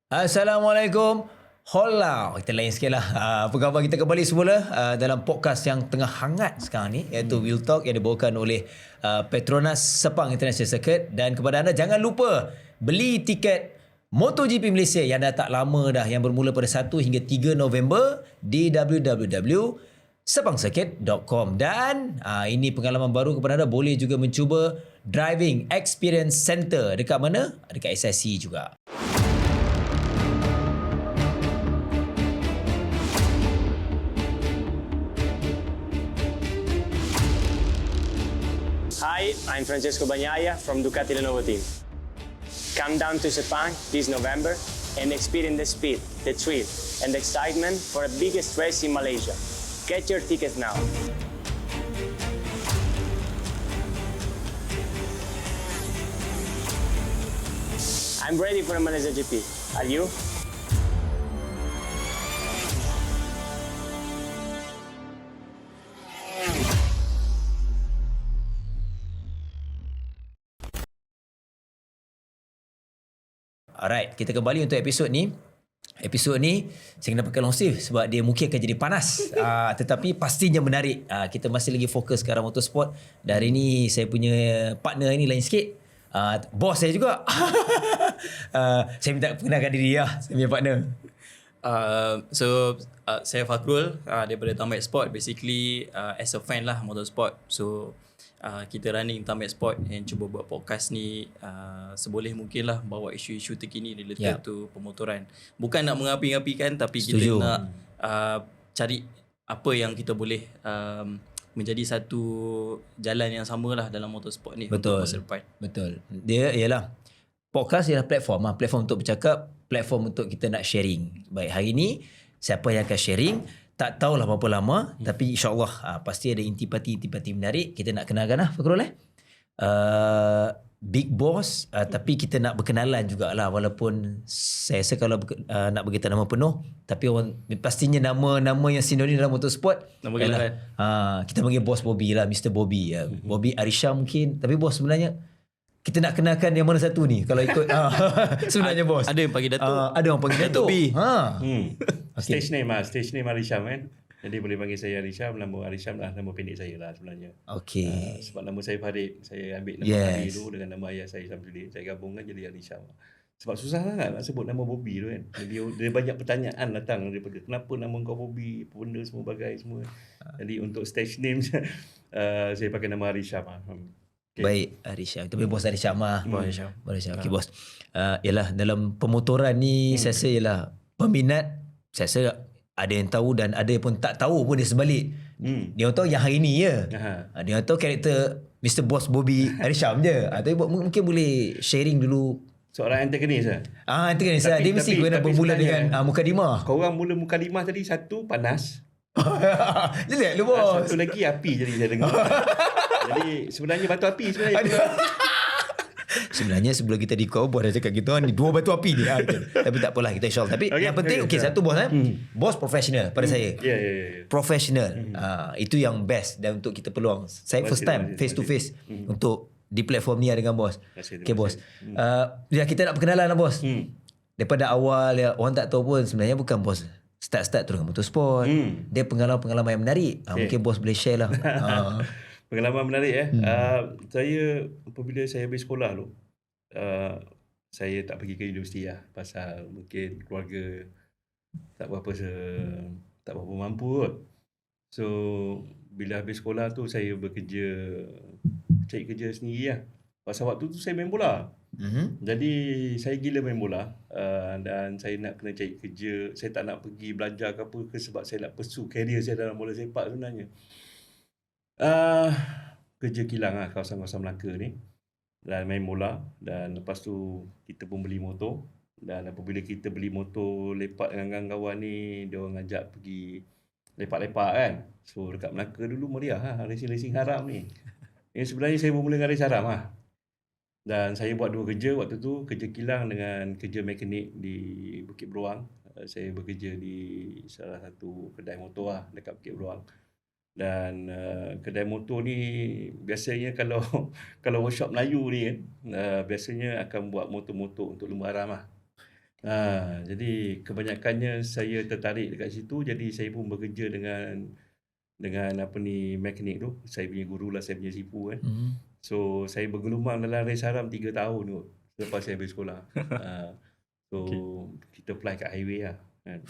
Assalamualaikum. Hola, kita lain sikit lah. Apa khabar, kita kembali semula dalam podcast yang tengah hangat sekarang ni, iaitu Wheel Talk yang dibawakan oleh Petronas Sepang International Circuit. Dan kepada anda, jangan lupa beli tiket MotoGP Malaysia yang dah tak lama dah, yang bermula pada 1 hingga 3 November di www.sepangcircuit.com. Dan ini pengalaman baru kepada anda, boleh juga mencuba Driving Experience Center. Dekat mana? Dekat SSC juga. Hi, I'm Francesco Bagnaia from Ducati Lenovo team. Come down to Sepang this November and experience the speed, the thrill, and the excitement for the biggest race in Malaysia. Get your tickets now. I'm ready for a Malaysia GP. Are you? Alright, kita kembali untuk episod ni. Episod ni saya kena pakai long sleeve sebab dia mungkin akan jadi panas. Tetapi pastinya menarik. Kita masih lagi fokus ke arah motorsport. Dan hari ni saya punya partner ni lain sikit. Bos saya juga. Saya minta perkenalkan diri lah, saya punya partner. Saya Fakrul daripada Tamek Sport. Basically as a fan lah motorsport. So kita running Tamek Sport and cuba buat podcast ni seboleh mungkin lah bawa isu-isu terkini related to pemotoran. Bukan nak mengapi-apikan, tapi kita nak cari apa yang kita boleh menjadi satu jalan yang sama lah dalam motorsport ni. Betul. Untuk masa depan. Betul. Dia ialah podcast ialah platform. Platform untuk bercakap, platform untuk kita nak sharing. Baik, hari ni siapa yang akan sharing tak tahulah berapa lama, tapi insyaAllah pasti ada intipati menarik. Kita nak kenalkan lah Fakrul Big Boss, tapi kita nak berkenalan jugalah, walaupun saya rasa kalau nak beritahu nama penuh, tapi orang pastinya nama yang sinonim dalam motorsport nama kenalan. Kita panggil Bos Bobby lah, Mr. Bobby. Bobby Arisha mungkin, tapi bos sebenarnya kita nak kenalkan yang mana satu ni kalau ikut sebenarnya bos. Ada yang panggil Datuk. Ada orang panggil Datuk. Okay. Stage name Arisham kan. Jadi boleh panggil saya Arisham. Nama Arisham lah nama pendek saya lah sebenarnya. Okey. Sebab nama saya Farid. Saya ambil nama Farid dulu dengan nama ayah saya Samsudin. Saya gabungkan jadi Arisham. Sebab susah sangat nak sebut nama Bobby tu kan. Dia banyak pertanyaan datang daripada kenapa nama kau Bobby, apa benda semua bagai semua. Jadi untuk stage name saya pakai nama Arisham lah. Okay. Baik, Arisham. Kita boleh bos Arisham lah. Bos Arisham. Okey bos. Yalah, dalam pemotoran ni saya rasa ialah peminat, saya rasa ada yang tahu dan ada yang pun tak tahu pun dia sebalik. Dia tahu yang hari ni je. Dia tahu karakter Mr. Boss Bobby Arisham je. Tapi mungkin boleh sharing dulu. Seorang antagonis lah. Antagonis lah. Dia mesti kena bermula dengan mukadimah. Korang mula mukadimah tadi, satu panas. Lihat lu bos. Satu lagi api jadi saya dengar. Jadi sebenarnya batu api sebenarnya. Sebenarnya sebelum kita record, bos dah cakap gitu ni 2 batu api ni. Tapi tak apalah, kita insyaAllah. Tapi yang penting satu bos bos profesional pada saya. Profesional. Itu yang best dan untuk kita peluang. Saya first time face to face untuk di platform ni dengan bos. Okey bos. Kita nak perkenalan lah bos. Daripada awal orang tak tahu pun sebenarnya bukan bos start turun motorsport. Dia pengalaman yang menarik. Mungkin bos boleh share lah. Pengalaman menarik saya apabila saya habis sekolah tu, saya tak pergi ke universiti lah pasal mungkin keluarga tak berapa mampu kot. So bila habis sekolah tu saya cari kerja sendiri lah. Pasal waktu tu saya main bola. Jadi saya gila main bola, dan saya nak kena cari kerja. Saya tak nak pergi belajar ke apa ke, sebab saya nak pursue career saya dalam bola sepak sebenarnya. Kerja kilang lah kawasan-kawasan Melaka ni, dan main bola. Dan lepas tu kita pun beli motor. Dan apabila kita beli motor lepak dengan kawan-kawan ni, dia orang ajak pergi lepak-lepak kan. So dekat Melaka dulu meriah lah racing-racing haram ni. Yang sebenarnya saya bermula dengan race haram lah. Dan saya buat 2 kerja waktu tu, kerja kilang dengan kerja mekanik di Bukit Beruang. Saya bekerja di salah satu kedai motor lah dekat Bukit Beruang. Dan kedai motor ni biasanya kalau kalau workshop Melayu ni kan, biasanya akan buat motor-motor untuk lumba haram lah. Jadi kebanyakannya saya tertarik dekat situ, jadi saya pun bekerja dengan mekanik tu. Saya punya guru lah, saya punya sipu kan. So saya bergelumang dalam race haram 3 tahun tu selepas saya habis sekolah. So kita fly kat highway lah kan.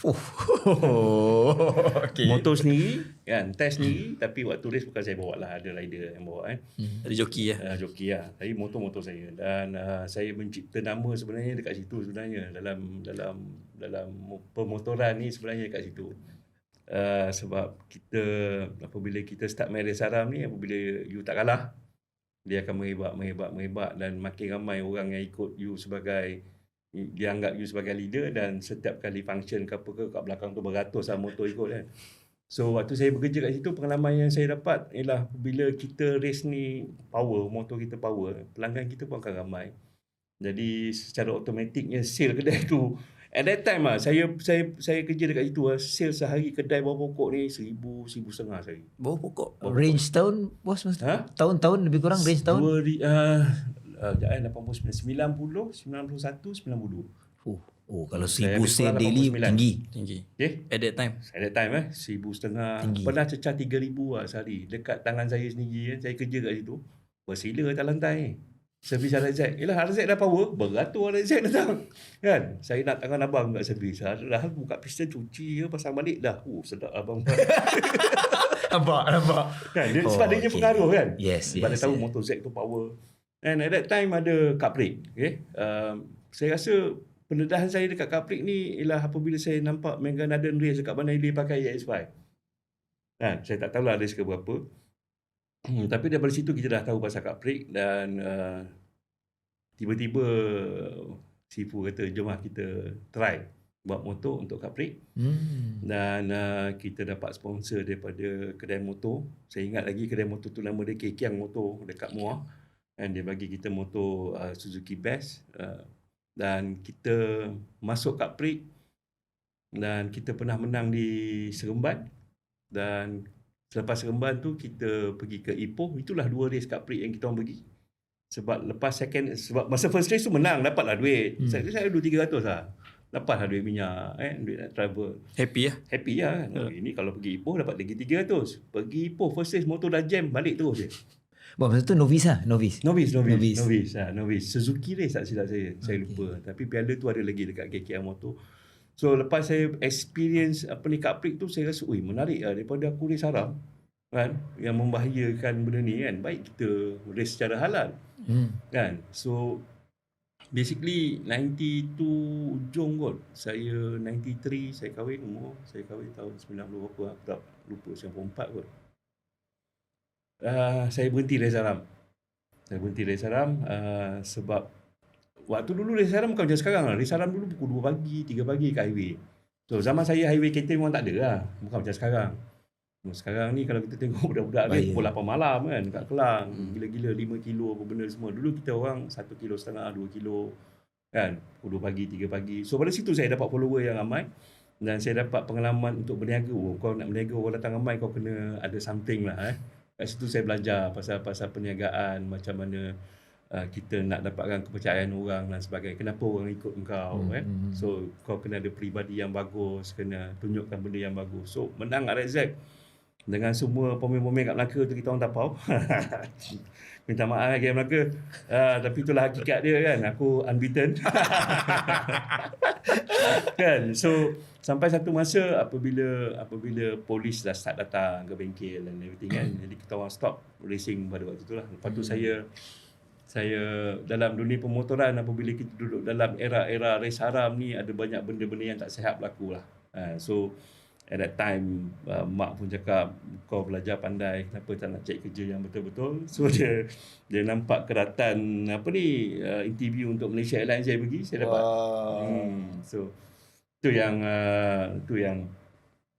Motor sendiri kan, test sendiri, tapi waktu race bukan saya bawa lah, ada rider yang bawa kan. Ada joki ya. Joki lah. Tapi motor saya, dan saya mencipta nama sebenarnya dekat situ sebenarnya, dalam pemotoran ni sebenarnya dekat situ. Sebab kita apabila kita start main race haram ni, apabila you tak kalah, dia akan mehebat, dan makin ramai orang yang ikut you sebagai, dia anggap you sebagai leader, dan setiap kali function ke apa ke kat belakang tu beratus lah motor ikut kan. So waktu saya bekerja kat situ, pengalaman yang saya dapat ialah bila kita race ni power, motor kita power, pelanggan kita pun akan ramai. Jadi secara automatiknya sale kedai tu, at that time lah, saya kerja dekat situ lah, sale sehari kedai bawah pokok ni 1,000, 1,500 sehari. Bawah pokok. Range tahun bos, tahun lebih kurang range tahun. 89, 90, 91, 92. Kalau 1,000 sale daily Tinggi. Okay. At that time. At that time 1,500. Tinggi. Pernah cecah 3,000 lah sehari. Dekat tangan saya sendiri kan, saya kerja kat situ. Bersila atas lantai. Servis RZ. Yelah RZ dah power, beratur RZ datang. Kan? Saya nak tangan abang kat servis. Dah buka piston cuci, pasang balik dah. Sedap abang. Nampak. Kan? Sebab dia pengaruh kan? Yes. Sebab dia tahu motor Z tu power. And at that time ada cup brake. Okay? Saya rasa pendedahan saya dekat cup brake ni ialah apabila saya nampak Megan Arden race dekat Bandar Hilir pakai EX5. Kan? Saya tak tahulah race ke berapa. Tapi daripada situ kita dah tahu pasal cup brake, dan tiba-tiba Sifu kata jom kita try buat motor untuk cup brake. Dan kita dapat sponsor daripada kedai motor. Saya ingat lagi kedai motor tu nama dia Kekiang Motor dekat Muar. Dan dia bagi kita motor Suzuki Best. Dan kita masuk cup brake, dan kita pernah menang di Seremban. Dan selepas Seremban tu kita pergi ke Ipoh. Itulah 2 race cup brake yang kita orang pergi. Sebab sebab masa first race tu menang, dapatlah duit. Saya 200-300 lah. Dapatlah duit minyak, duit nak travel. Happy lah kan. Ini kalau pergi Ipoh dapat lagi 300. Pergi Ipoh first race motor dah jam, balik terus je. Masa tu novice. Suzuki race tak silap saya lupa. Tapi piala tu ada lagi dekat KKR Motor. So lepas saya experience cup brake tu, saya rasa menarik lah, daripada aku race haram kan, yang membahayakan benda ni kan, baik kita race secara halal. Kan. So basically 92 hujung kot. Saya 93 saya kahwin, saya kahwin tahun 90 berapa, tak lupa, 94 kot. Saya berhenti race haram. Sebab waktu dulu race haram bukan macam sekarang lah. Race haram dulu pukul 2 pagi, 3 pagi kat highway. So zaman saya highway catering memang tak ada lah. Bukan macam sekarang. Sekarang ni kalau kita tengok budak-budak race pukul 8 malam kan kat Kelang. Gila-gila 5 kilo apa benda semua. Dulu kita orang 1,5 kilo, 2 kilo kan. Pukul 2 pagi, 3 pagi. So pada situ saya dapat follower yang ramai. Dan saya dapat pengalaman untuk berniaga. Kau nak berniaga, orang datang ramai, kau kena ada something lah. Kat situ saya belajar pasal perniagaan, macam mana kita nak dapatkan kepercayaan orang dan sebagainya. Kenapa orang ikut engkau kan? So kau kena ada peribadi yang bagus, kena tunjukkan benda yang bagus. So menang RZ dengan semua pemain-pemain kat Melaka tu, kita orang tapau. Minta maaf game Melaka. Tapi itulah hakikat dia kan. Aku unbeaten. Kan. So sampai satu masa apabila polis dah start datang ke bengkel dan everything kan. Jadi kita orang stop racing pada waktu tu lah. Lepas tu saya dalam dunia pemotoran, apabila kita duduk dalam era race haram ni, ada banyak benda-benda yang tak sihat berlaku lah. So at that time mak pun cakap, kau belajar pandai, kenapa tak nak cari kerja yang betul-betul. So dia nampak keratan interview untuk Malaysia Airlines saya pergi, saya dapat. So itu yang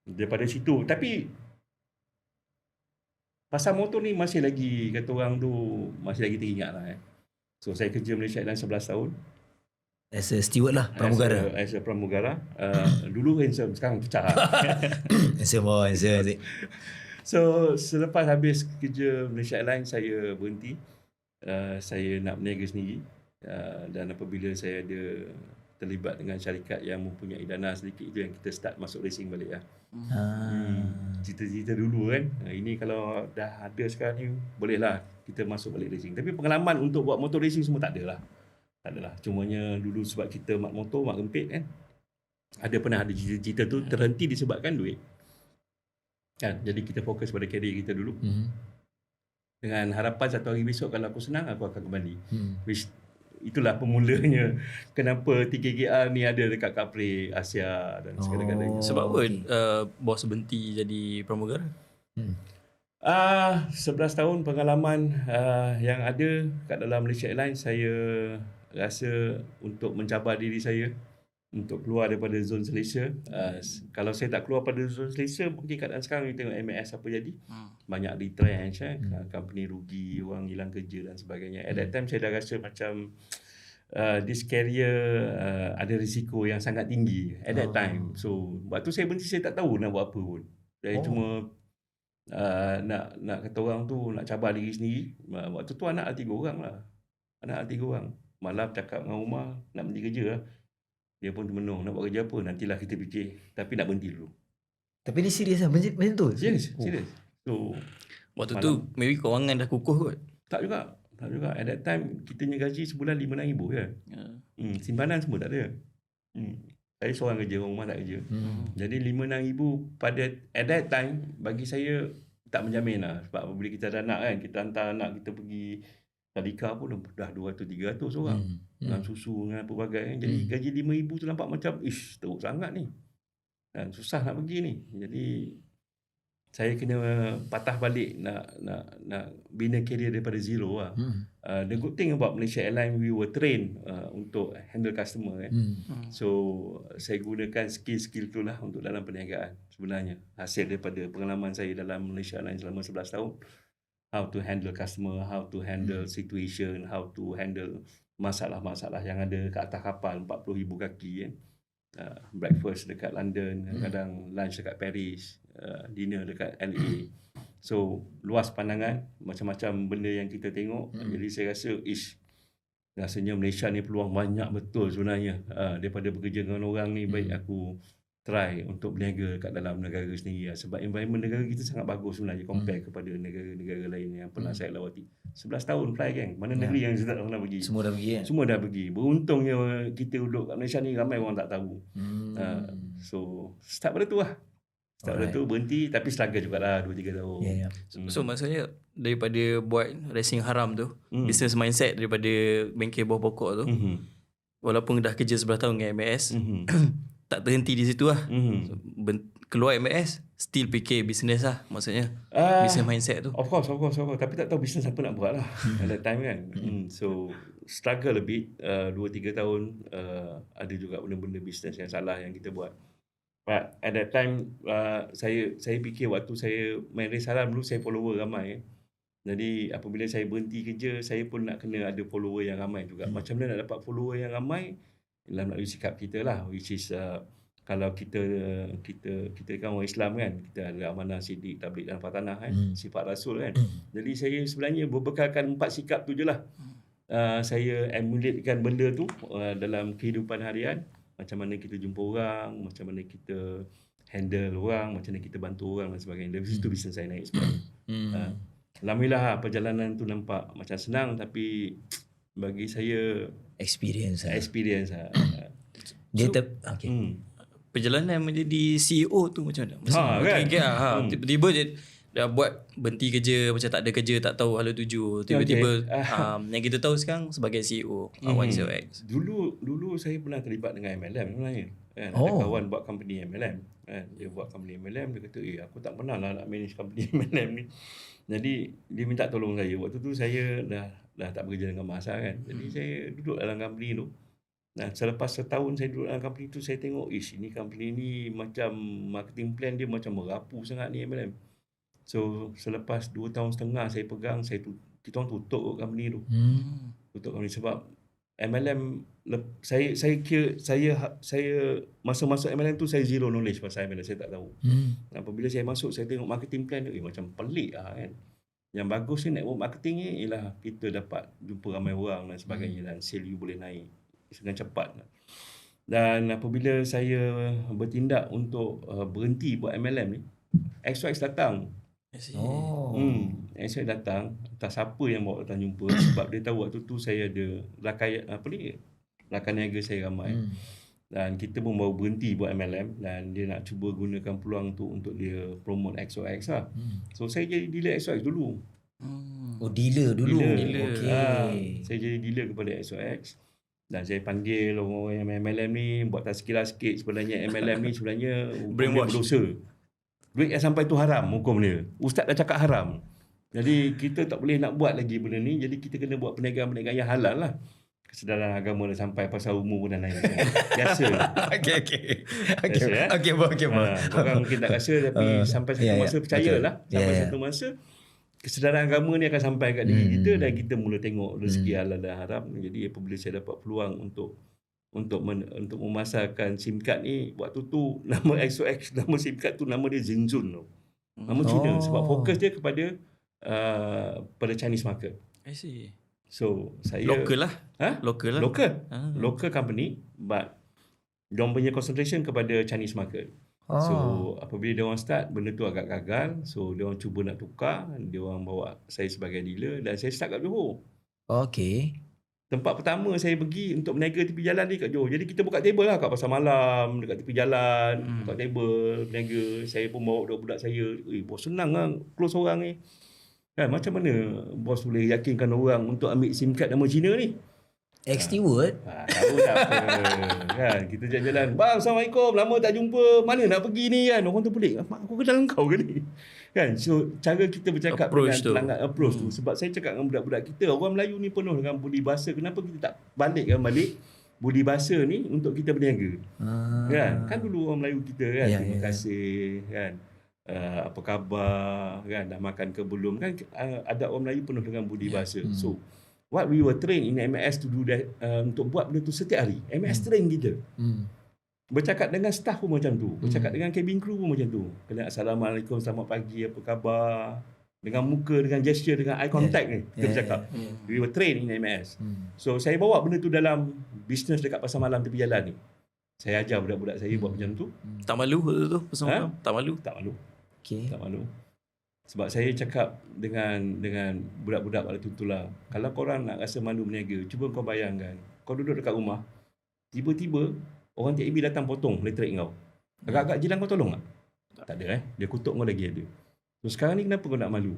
daripada situ. Tapi pasal motor ni masih lagi, kata orang tu, masih lagi teringat lah. So saya kerja Malaysia Airlines 11 tahun. As a steward lah, pramugara. As a pramugara. Dulu handsome, sekarang pecah. Handsome. So selepas habis kerja Malaysia Airlines, saya berhenti. Saya nak berniaga sendiri. Dan apabila saya ada terlibat dengan syarikat yang mempunyai dana sedikit, itu yang kita start masuk racing balik lah. Cita-cita dulu kan. Ini kalau dah ada sekarang ni, bolehlah kita masuk balik racing. Tapi pengalaman untuk buat motor racing semua tak adalah. Cumanya dulu sebab kita mak motor, mak kempit kan. Pernah ada cita-cita tu terhenti disebabkan duit. Kan? Jadi kita fokus pada career kita dulu. Dengan harapan satu hari besok kalau aku senang, aku akan kembali. Which itulah pemulanya kenapa TKKR ni ada dekat Capri Asia dan segala-galanya. Sebab apa bos berhenti jadi pramugara? 11 tahun pengalaman yang ada kat dalam Malaysia Airlines, saya rasa untuk mencabar diri saya untuk keluar daripada zon selesa. Kalau saya tak keluar pada zon selesa, mungkin keadaan sekarang kita tengok MAS apa jadi. Banyak retrench, company rugi, orang hilang kerja dan sebagainya. At that time saya dah rasa macam this career ada risiko yang sangat tinggi at that time. So waktu saya berhenti, saya tak tahu nak buat apa pun. Saya cuma nak kata orang tu nak cabar diri sendiri. Waktu tu anak 3 orang lah. Anak 3 orang. Malam cakap dengan rumah nak berhenti kerja lah. Dia pun termenung, nak buat kerja apa, nantilah kita fikir. Tapi nak berhenti dulu. Tapi dia serius lah macam tu? Serius. So waktu tu maybe kewangan dah kukuh kot? Tak juga. At that time kita punya gaji sebulan RM5,000 je. Simpanan semua tak ada. Saya seorang kerja, orang rumah tak kerja. Jadi RM5,000 pada at that time bagi saya tak menjamin lah. Sebab apabila kita ada anak kan, kita hantar anak kita pergi tadika pun dah 200-300 orang. Dengan susu, dengan pelbagai kan. Jadi gaji RM5,000 tu nampak macam teruk sangat ni. Dan susah nak pergi ni. Jadi saya kena patah balik nak bina career daripada zero lah. The good thing about Malaysia Airlines, we were trained untuk handle customer kan. So saya gunakan skill-skill tu lah untuk dalam perniagaan sebenarnya. Hasil daripada pengalaman saya dalam Malaysia Airlines selama 11 tahun. How to handle customer, how to handle situation, how to handle masalah-masalah yang ada kat atas kapal 40,000 kaki kan. Breakfast dekat London, kadang lunch dekat Paris, dinner dekat LA. So luas pandangan, macam-macam benda yang kita tengok. Jadi saya rasa rasanya Malaysia ni peluang banyak betul sebenarnya. Daripada bekerja dengan orang ni, baik aku try untuk berniaga kat dalam negara sendiri. Sebab environment negara kita sangat bagus sebenarnya compare kepada negara-negara lain yang pernah saya lawati. 11 tahun fly gang. Mana negeri yang saya tak pernah pergi. Semua dah pergi kan? Semua dah pergi. Beruntungnya kita duduk kat Malaysia ni ramai orang tak tahu. So start pada tu lah. Start pada tu berhenti, tapi struggle jugalah 2-3 tahun. So maksudnya daripada buat racing haram tu, business mindset daripada bengkel bawah pokok tu, walaupun dah kerja 11 tahun dengan MAS, tak terhenti di situ lah. Keluar MAS, still fikir business lah maksudnya. Business mindset tu. Of course. Tapi tak tahu business apa nak buat lah at that time kan. So struggle a bit. 2-3 tahun ada juga benda-benda business yang salah yang kita buat. But at that time saya fikir waktu saya main race haram dulu, saya follower ramai. Jadi apabila saya berhenti kerja, saya pun nak kena ada follower yang ramai juga. Macam mana nak dapat follower yang ramai? Dalam melalui sikap kita lah, which is kalau kita kan orang Islam kan, kita ada amanah, sidik, tabligh dan fatanah kan, sifat rasul kan. Jadi saya sebenarnya berbekalkan 4 sikap tu je lah. Saya emulatekan benda tu dalam kehidupan harian. Macam mana kita jumpa orang, macam mana kita handle orang, macam mana kita bantu orang dan sebagainya. Dari situ bisnes saya naik sebenarnya. Alhamdulillah perjalanan tu nampak macam senang, tapi bagi saya experience lah. Dia perjalanan menjadi CEO tu macam mana? Kan? Tiba-tiba je dah buat berhenti kerja, macam tak ada kerja, tak tahu hala tuju. Tiba-tiba yang kita tahu sekarang sebagai CEO One0X. Dulu saya pernah terlibat dengan MLM sebenarnya. Kan? Ada kawan buat company MLM. Kan? Dia buat company MLM, dia kata, aku tak pernah lah nak manage company MLM ni. Jadi dia minta tolong saya. Waktu tu saya dah tak bekerja dengan masa kan. Jadi saya duduk dalam company tu. Nah, selepas setahun saya duduk dalam company tu, saya tengok, ini company ni macam marketing plan dia macam merapu sangat ni MLM. So selepas 2 tahun setengah saya pegang, kita orang tutup company tu. Tutup company sebab MLM saya masa masuk MLM tu saya zero knowledge pasal MLM, saya tak tahu. Apabila saya masuk, saya tengok marketing plan tu, macam pelik kan. Yang bagus ni network marketing ni ialah kita dapat jumpa ramai orang dan sebagainya, dan sale you boleh naik dengan cepat. Dan apabila saya bertindak untuk berhenti buat MLM ni, XYX datang. XYX datang, entah siapa yang bawa datang jumpa sebab dia tahu waktu tu saya ada rakan niaga saya ramai. Dan kita pun baru berhenti buat MLM, dan dia nak cuba gunakan peluang tu untuk dia promote XYX lah. So saya jadi dealer XYX dulu. Oh, dealer dulu. Dealer. Okey. Saya jadi dealer kepada XYX. Dan saya panggil orang yang MLM ni, buat tazkirah sikit. Sebenarnya MLM ni sebenarnya Brainwash. berdosa. Duit yang sampai tu haram hukum dia. Ustaz dah cakap haram. Jadi kita tak boleh nak buat lagi benda ni. Jadi kita kena buat perniagaan-perniagaan yang halal lah. Kesedaran agama dah sampai, pasal umur pun dah naik. Biasa. Okey, Orang mungkin tak rasa, tapi sampai satu masa percayalah. Sampai satu masa kesedaran agama ni akan sampai kat diri kita, dan kita mula tengok rezeki halal dan haram. Jadi apabila saya dapat peluang untuk memasarkan SIM card ni, waktu tu nama XOX, nama SIM card tu nama dia Zinzun tu. Nama Cina, sebab fokus dia kepada pada Chinese market. I see. So saya Local lah. Local lah. Local company, but diorang punya concentration kepada Chinese market. So apabila diorang start, benda tu agak gagal. So diorang cuba nak tukar, diorang bawa saya sebagai dealer, dan saya start kat Johor. Okey. Tempat pertama saya pergi untuk berniaga tepi jalan ni kat Johor. Jadi kita buka table lah kat pasar malam, dekat tepi jalan, buka table, berniaga. Saya pun bawa budak saya. Bos senang lah close orang ni. Kan, macam mana bos boleh yakinkan orang untuk ambil SIM card nama Cina ni? Ex-steward? Tahu tak apa. Kan, kita jalan-jalan. Bang, Assalamualaikum. Lama tak jumpa. Mana nak pergi ni kan? Orang tu pelik. Mak aku kenal kau ke ni? Kan, so cara kita bercakap approach dengan pelanggan, approach tu. Sebab saya cakap dengan budak-budak kita, orang Melayu ni penuh dengan budi bahasa. Kenapa kita tak balikkan balik budi bahasa ni untuk kita berniaga? Kan dulu orang Melayu kita kan, terima kasih kan. Apa khabar kan, dah makan ke belum kan, ada orang Melayu penuh dengan budi bahasa. So what we were trained in MAS to do that, untuk buat benda tu setiap hari. MAS train kita. Bercakap dengan staff pun macam tu, bercakap dengan cabin crew pun macam tu. Kena Assalamualaikum, selamat pagi, apa khabar, dengan muka, dengan gesture, dengan eye contact ni kita bercakap. We were trained in MAS. So saya bawa benda tu dalam bisnes dekat pasar malam tepi jalan ni. Saya ajar budak-budak saya buat macam tu. Tak malu tu pasal tak malu. Tak malu. Okey. Tak malu. Sebab saya cakap dengan budak-budak waktu tu lah, kalau korang nak rasa malu berniaga, cuba kau bayangkan, kau duduk dekat rumah, tiba-tiba orang TAB datang potong elektrik kau. Agak-agak jiran kau tolong tak? Tak ada dia kutuk kau lagi ada. So sekarang ni kenapa kau nak malu?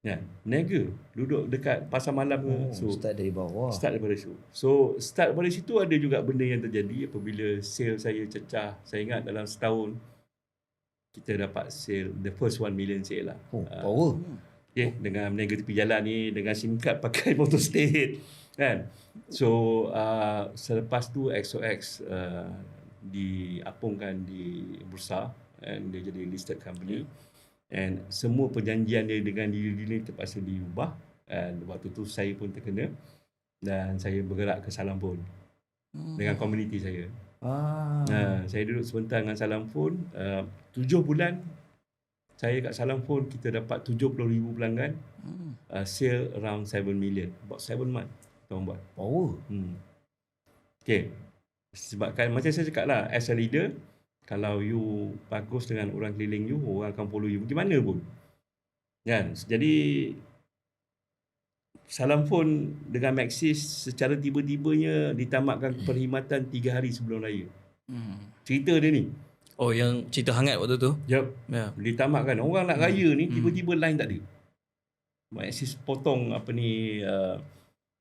Kan? Berniaga, duduk dekat pasar malam ke. So start dari bawah. Start daripada situ. So start daripada situ ada juga benda yang terjadi apabila sale saya cecah. Saya ingat dalam setahun kita dapat sale, the first 1 million sale lah. Power. Okay, dengan berniaga tepi jalan ni, dengan SIM card pakai motor state kan. So selepas tu XOX diapungkan di bursa, and dia jadi listed company, and semua perjanjian dia dengan diri ni terpaksa diubah, dan waktu tu saya pun terkena, dan saya bergerak ke Salampun dengan komuniti saya. Saya duduk sebentar dengan Salampun, 7 bulan saya kat Salampun, kita dapat 70,000 pelanggan, sale around 7 million, about 7 months kita buat. Power. Okay, sebabkan macam saya cakap lah, as a leader, kalau you bagus dengan orang keliling you, orang akan follow you pergi mana pun kan. Jadi Salampun dengan Maxis secara tiba-tibanya ditamatkan perkhidmatan 3 hari sebelum raya. Cerita dia ni. Oh, yang cerita hangat waktu tu. Yep. Ya. Ditamatkan. Orang nak raya ni tiba-tiba line tak ada. Maxis potong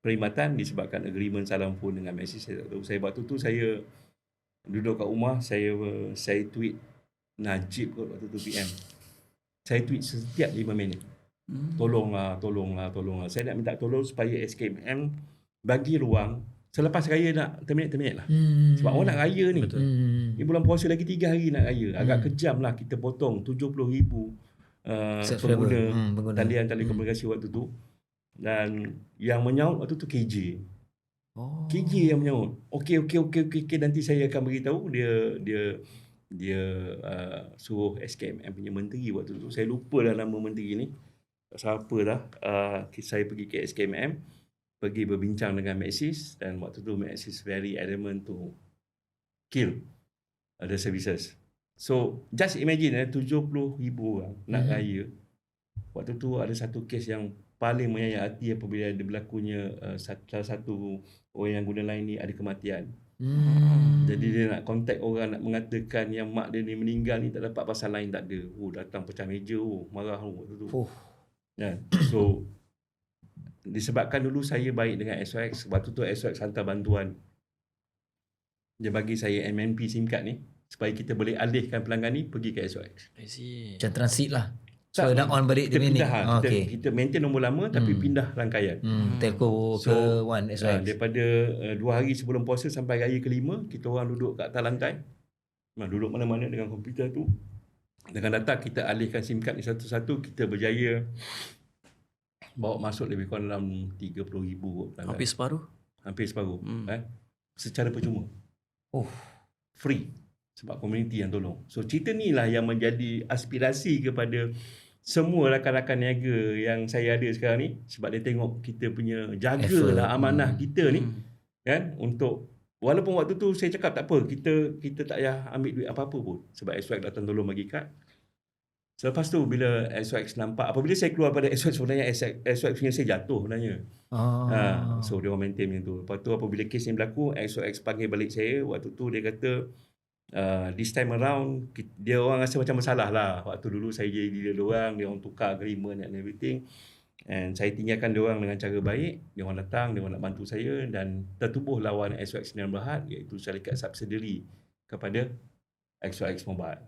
perkhidmatan disebabkan agreement Salampun dengan Maxis. Saya tak tahu. Saya waktu tu saya duduk kat rumah, saya tweet Najib kot waktu tu PM. Saya tweet setiap 5 minit. Tolonglah. Saya nak minta tolong supaya SKMM bagi ruang selepas raya nak terminate lah. Sebab orang nak raya ni. Ni bulan puasa lagi 3 hari nak raya. Agak kejam lah kita potong 70,000 pengguna talian komunikasi waktu tu. Dan yang menyaut waktu tu KJ. KJ yang menyaut. Okey, nanti saya akan beritahu. Dia suruh SKMM punya menteri waktu tu. Saya lupa dah nama menteri ni. Siapa dah. Saya pergi ke SKMM, pergi berbincang dengan Maxis, dan waktu tu Maxis very adamant to kill the services. So just imagine 70,000 orang nak raya. Waktu tu ada satu kes yang paling menyayat hati apabila ada berlakunya salah satu orang yang guna line ni ada kematian. Jadi dia nak contact orang, nak mengatakan yang mak dia ni meninggal ni tak dapat pasal line tak ada. Datang pecah meja, marah waktu tu. So disebabkan dulu saya baik dengan SOX, waktu tu SOX hantar bantuan. Dia bagi saya MNP SIM card ni supaya kita boleh alihkan pelanggan ni pergi ke SOX. I see. Macam transit lah. So nak on balik dia ni. Kita maintain nombor lama tapi pindah rangkaian. Telco ke One SOX. Daripada 2 hari sebelum puasa sampai raya ke-5, kita orang duduk kat atas lantai. Duduk mana-mana dengan komputer tu. Dengan data kita alihkan SIM card ni satu-satu, kita berjaya bawa masuk lebih kurang dalam 30,000 pelanggan. Hampir separuh. Secara percuma. Free. Sebab komuniti yang tolong. So cerita ni lah yang menjadi aspirasi kepada semua rakan-rakan niaga yang saya ada sekarang ni. Sebab dia tengok kita punya jagalah amanah kita ni. Kan? Untuk, walaupun waktu tu saya cakap tak apa, kita tak payah ambil duit apa-apa pun. Sebab SOX datang tolong bagi kad. Selepas tu bila SOX nampak, apabila saya keluar pada SOX sebenarnya, SOX punya saya jatuh sebenarnya. So dia orang maintain macam tu. Lepas tu apabila kes ni berlaku, SOX panggil balik saya. Waktu tu dia kata, this time around dia orang rasa macam masalah lah. Waktu dulu saya jadi dealer dia orang tukar agreement and everything, and saya tinggalkan dia orang dengan cara baik. Dia orang datang, dia orang nak bantu saya, dan tertubuh lawan SOX Sdn Bhd, iaitu syarikat subsidiary kepada XOX Mobile.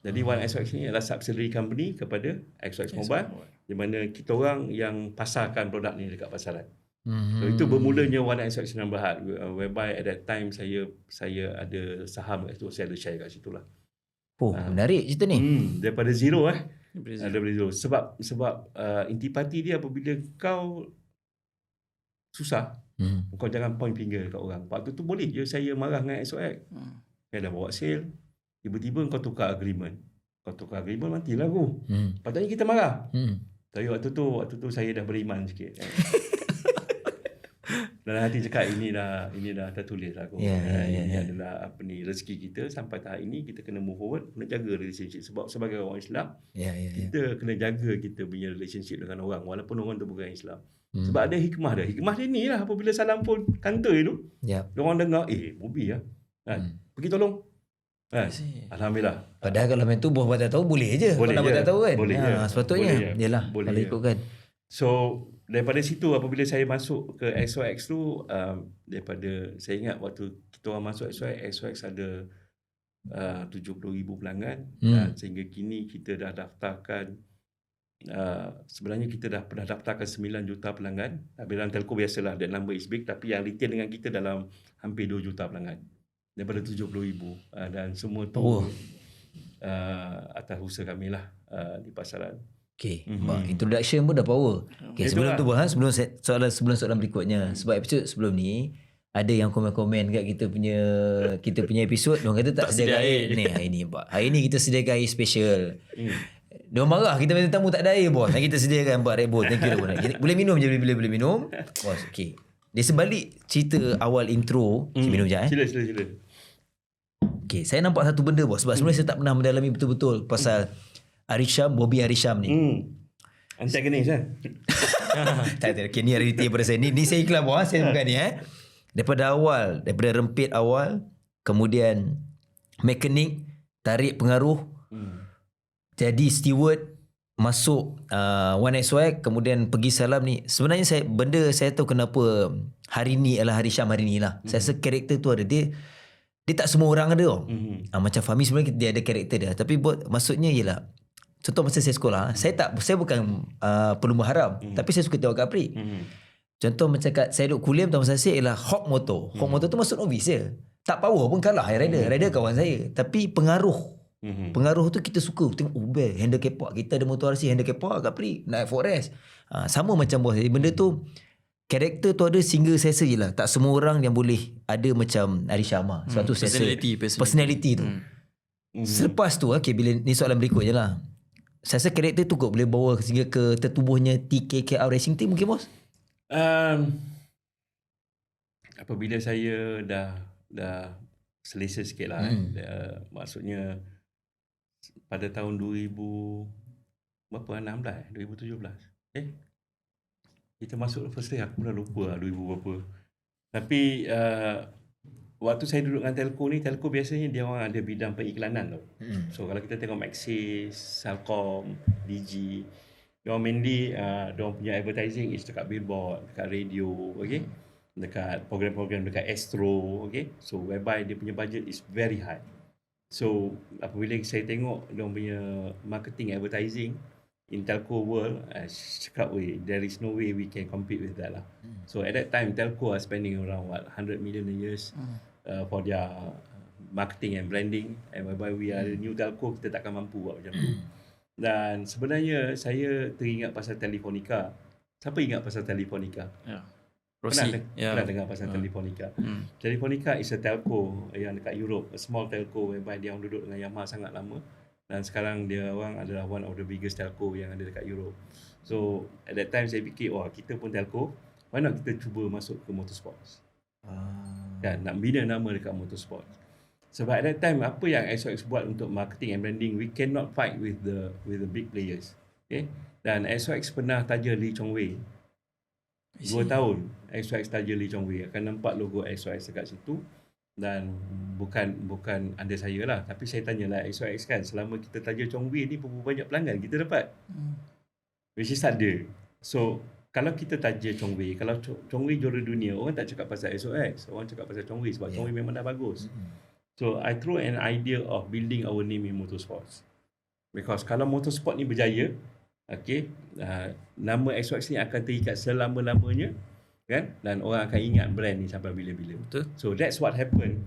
Jadi One SOX ni adalah subsidiary company kepada XOX Mobile, di mana kita orang yang pasarkan produk ni dekat pasaran. So itu bermulanya One SOX Sdn Bhd, whereby at that time saya ada saham kat situ, saya ada share kat situ lah. Menarik cerita ni. Daripada zero daripada zero. Sebab intipati dia apabila kau susah, kau jangan point finger kat orang. Waktu tu boleh je saya marah dengan SOX. Saya dah bawa sale, tiba-tiba kau tukar agreement. Kau tukar agreement, matilah aku. Patutnya kita marah. Tapi waktu tu saya dah beriman sikit. Dalam hati cakap ini dah tertulis lah aku. Ini adalah rezeki kita sampai tahap ini, kita kena move forward, kena jaga relationship. Sebab sebagai orang Islam, kita kena jaga kita punya relationship dengan orang walaupun orang tu bukan Islam. Sebab ada hikmah dia. Hikmah dia ni lah, apabila salam pun kantoi tu, orang dengar, Mobi lah. Pergi tolong. Alhamdulillah. Padahal kalau main tu bos tak tahu boleh je. Boleh kalau tak tahu kan. Boleh je. Sepatutnya. Yalah, kalau ikutkan. So daripada situ apabila saya masuk ke XOX tu, daripada saya ingat waktu kita orang masuk XOX ada 70,000 pelanggan, dan sehingga kini kita dah daftarkan, sebenarnya kita dah pernah daftarkan 9 juta pelanggan. Dalam telco biasalah that number is big, tapi yang retail dengan kita dalam hampir 2 juta pelanggan daripada 70,000, dan semua tu atas usaha kami lah di pasaran. Okay, introduction pun dah power. Okay, sebelum tu sebelum soalan berikutnya, sebab episod sebelum ni ada yang komen-komen kat kita punya episod, diorang kata tak sediakan air. Ni hari ni Pak. Hari ni kita sediakan air special. Diorang marah kita minta tamu tak ada air bos. Kita sediakan 4 Red Bull. Thank you bos. Boleh minum je bila boleh minum. Bos, okey. Dia sebalik cerita awal intro. Minum je Sila. Okay, saya nampak satu benda bos. Sebab sebenarnya saya tak pernah mendalami betul-betul pasal Bobby Arisham ni. Antagonis kan? Tak. Okay, ni realiti daripada saya. Ni saya iklan bos. Saya bukan ni Daripada rempit awal, kemudian mekanik, tarik pengaruh, jadi steward, masuk One SOX, kemudian pergi salam ni. Sebenarnya saya tahu kenapa hari ni adalah hari Syam hari ni lah. Saya rasa karakter tu ada. Dia tak semua orang ada macam Fahmi sebenarnya dia ada karakter dia. Tapi maksudnya ialah, contoh masa saya sekolah, saya bukan pelumba haram, tapi saya suka tengok kapri. Contoh macam saya duduk kuliah pertama saya ialah Hawk Motor. Hawk Motor tu masuk novice je. Tak power pun kalah Rider kawan saya. Tapi pengaruh tu kita suka. Tengok handle kepak. Kita ada motor RC handle kepak kapri, naik forest. Sama macam bos. Benda tu karakter tu ada single selesa je lah. Tak semua orang yang boleh ada macam Ari Syama. Sebab tu saya rasa personality tu. Selepas tu bila ni soalan berikut je lah. Saya rasa karakter tu kot boleh bawa sehingga ke tertubuhnya TKKR Racing Team mungkin bos? Apabila saya dah selesa sikit lah. Maksudnya pada tahun 2017. Kita masuk first day, aku dah lupa lah 2000 berapa. Tapi waktu saya duduk dengan telco biasanya dia orang ada bidang periklanan tau. So kalau kita tengok Maxis, Celcom, Digi, dia orang mainly dia orang punya advertising is dekat billboard, dekat radio, okay? Dekat program-program dekat Astro, okay? So whereby dia punya budget is very high. So apabila saya tengok dia orang punya marketing advertising in telco world, cakap there is no way we can compete with that lah. So at that time telco are spending around 100 million a year for their marketing and branding, and whereby we are the new telco, kita takkan mampu buat macam tu. Dan sebenarnya saya teringat pasal Telefonica. Siapa ingat pasal Telefonica? Pernah dengar pasal Telefonica. Telefonica is a telco yang dekat Europe, a small telco whereby dia orang duduk dengan Yamaha sangat lama, dan sekarang dia orang adalah one of the biggest telco yang ada dekat Europe. So at that time saya fikir, kita pun telco, why not kita cuba masuk ke motorsports. Dan nak bina nama dekat motorsport. Sebab at that time apa yang SOX buat untuk marketing and branding, we cannot fight with the big players. Okay? Dan SOX pernah taja Lee Chong Wei 2 tahun. SOX taja Lee Chong Wei, akan nampak logo SOX dekat situ. Dan bukan under saya lah, tapi saya tanyalah SOX kan, selama kita taja Chong Wei ni berapa banyak pelanggan kita dapat? Which is ada. So kalau kita taja Chong Wei, kalau Chong Wei juara dunia, orang tak cakap pasal SOX, orang cakap pasal Chong Wei sebab Chong Wei memang dah bagus. So I throw an idea of building our name in motorsports. Because kalau motorsport ni berjaya, nama SOX ni akan terikat selama-lamanya, kan? Dan orang akan ingat brand ni sampai bila-bila. Betul. So that's what happened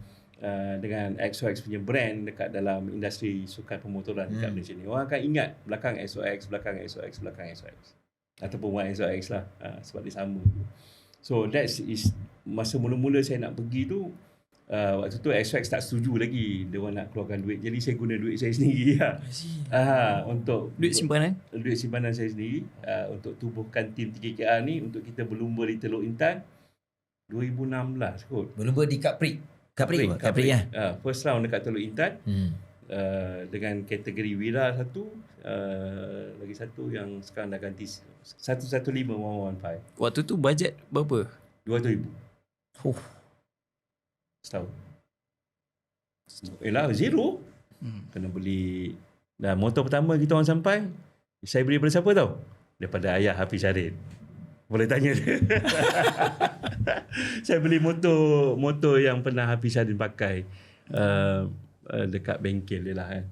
dengan SOX punya brand dekat dalam industri sukan pemotoran dekat Malaysia ni. Orang akan ingat belakang SOX, belakang SOX, belakang SOX. Ataupun One SOX lah, sebab dia sama. So that is masa mula-mula saya nak pergi tu, waktu tu SOX tak setuju lagi dia orang nak keluarkan duit. Jadi saya guna duit saya sendiri lah. Untuk duit simpanan saya sendiri, untuk tubuhkan tim TKKR ni, untuk kita berlumba di Teluk Intan 2016 kot. Berlumba di Capri ya. First round dekat Teluk Intan. Dengan kategori Wira satu, lagi satu yang sekarang dah ganti 115. Waktu tu bajet berapa? 200,000 setahun. Zero. Kena beli. Dan motor pertama kita orang sampai, saya beli daripada siapa tahu? Daripada ayah Hafiz Syarif. Boleh tanya dia. Saya beli motor yang pernah Hafiz Syarif pakai dekat bengkel dia lah,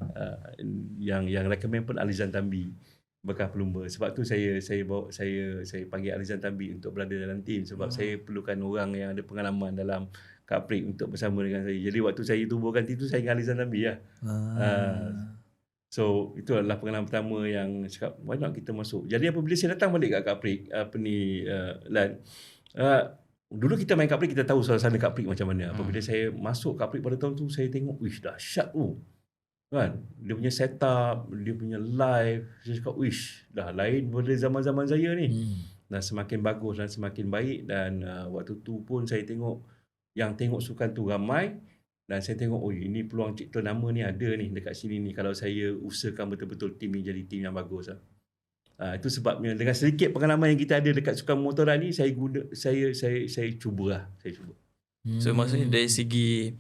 yang recommend pun Alizan Tambi bekas pelumba. Sebab tu saya panggil Alizan Tambi untuk berada dalam tim, sebab saya perlukan orang yang ada pengalaman dalam Capri untuk bersama dengan saya. Jadi waktu saya tubuhkan tim tu, saya dengan Alizan Tambi lah. So itu adalah pengalaman pertama yang cakap why not kita masuk. Jadi apabila saya datang balik kat Capri, Lan, dulu kita main Capri, kita tahu suasana Capri macam mana. Apabila saya masuk Capri pada tahun tu, saya tengok, wish dahsyat tu. Kan? Dia punya setup, dia punya live, saya cakap, wish dah lain pada zaman-zaman saya ni. Dan semakin bagus dan semakin baik. Dan waktu tu pun saya tengok, yang tengok sukan tu ramai. Dan saya tengok, ini peluang cipta nama ni ada ni dekat sini ni, kalau saya usahakan betul-betul tim ni jadi tim yang bagus lah. Itu sebabnya dengan sedikit pengalaman yang kita ada dekat sukan motoran ni, saya cubalah. So maksudnya dari segi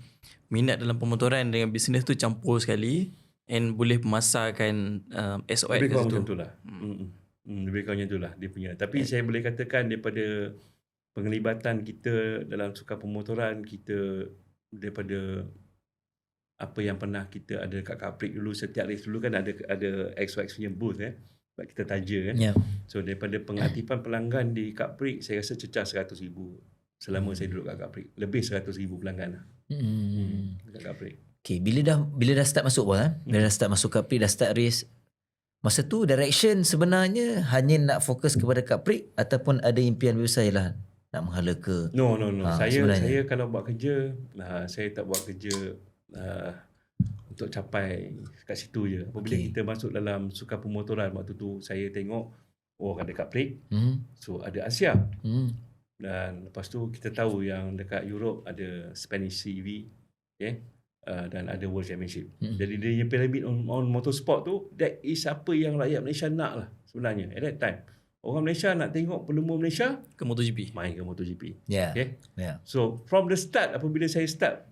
minat dalam pemotoran dengan bisnes tu campur sekali, and boleh memasarkan SOX lebih kurang macam tu lah. Lebih kurang macam tu lah dia punya. Tapi saya boleh katakan daripada penglibatan kita dalam sukan pemotoran, kita daripada apa yang pernah kita ada dekat Capri dulu, setiap race dulu kan ada SOX punya booth sebab kita taja kan. So daripada pengaktifan pelanggan di Capri, saya rasa cecah 100,000 selama saya duduk kat Capri. Lebih 100,000 pelanggan lah dekat Capri. Okay, bila dah start masuk bila dah start masuk Capri, dah start race, masa tu direction sebenarnya hanya nak fokus kepada Capri ataupun ada impian besar lah nak menghala ke? No. Saya kalau buat kerja, saya tak buat kerja untuk capai kat situ je. Apabila kita masuk dalam sukan pemotoran, waktu tu saya tengok ada Cup Prix. So ada Asia. Dan lepas tu kita tahu yang dekat Europe ada Spanish CEV, dan ada World Championship. Jadi dia punya pyramid on motorsport tu, that is apa yang rakyat Malaysia nak lah sebenarnya at that time. Orang Malaysia nak tengok pelemur Malaysia ke MotoGP. Main ke MotoGP. Yeah. So from the start, apabila saya start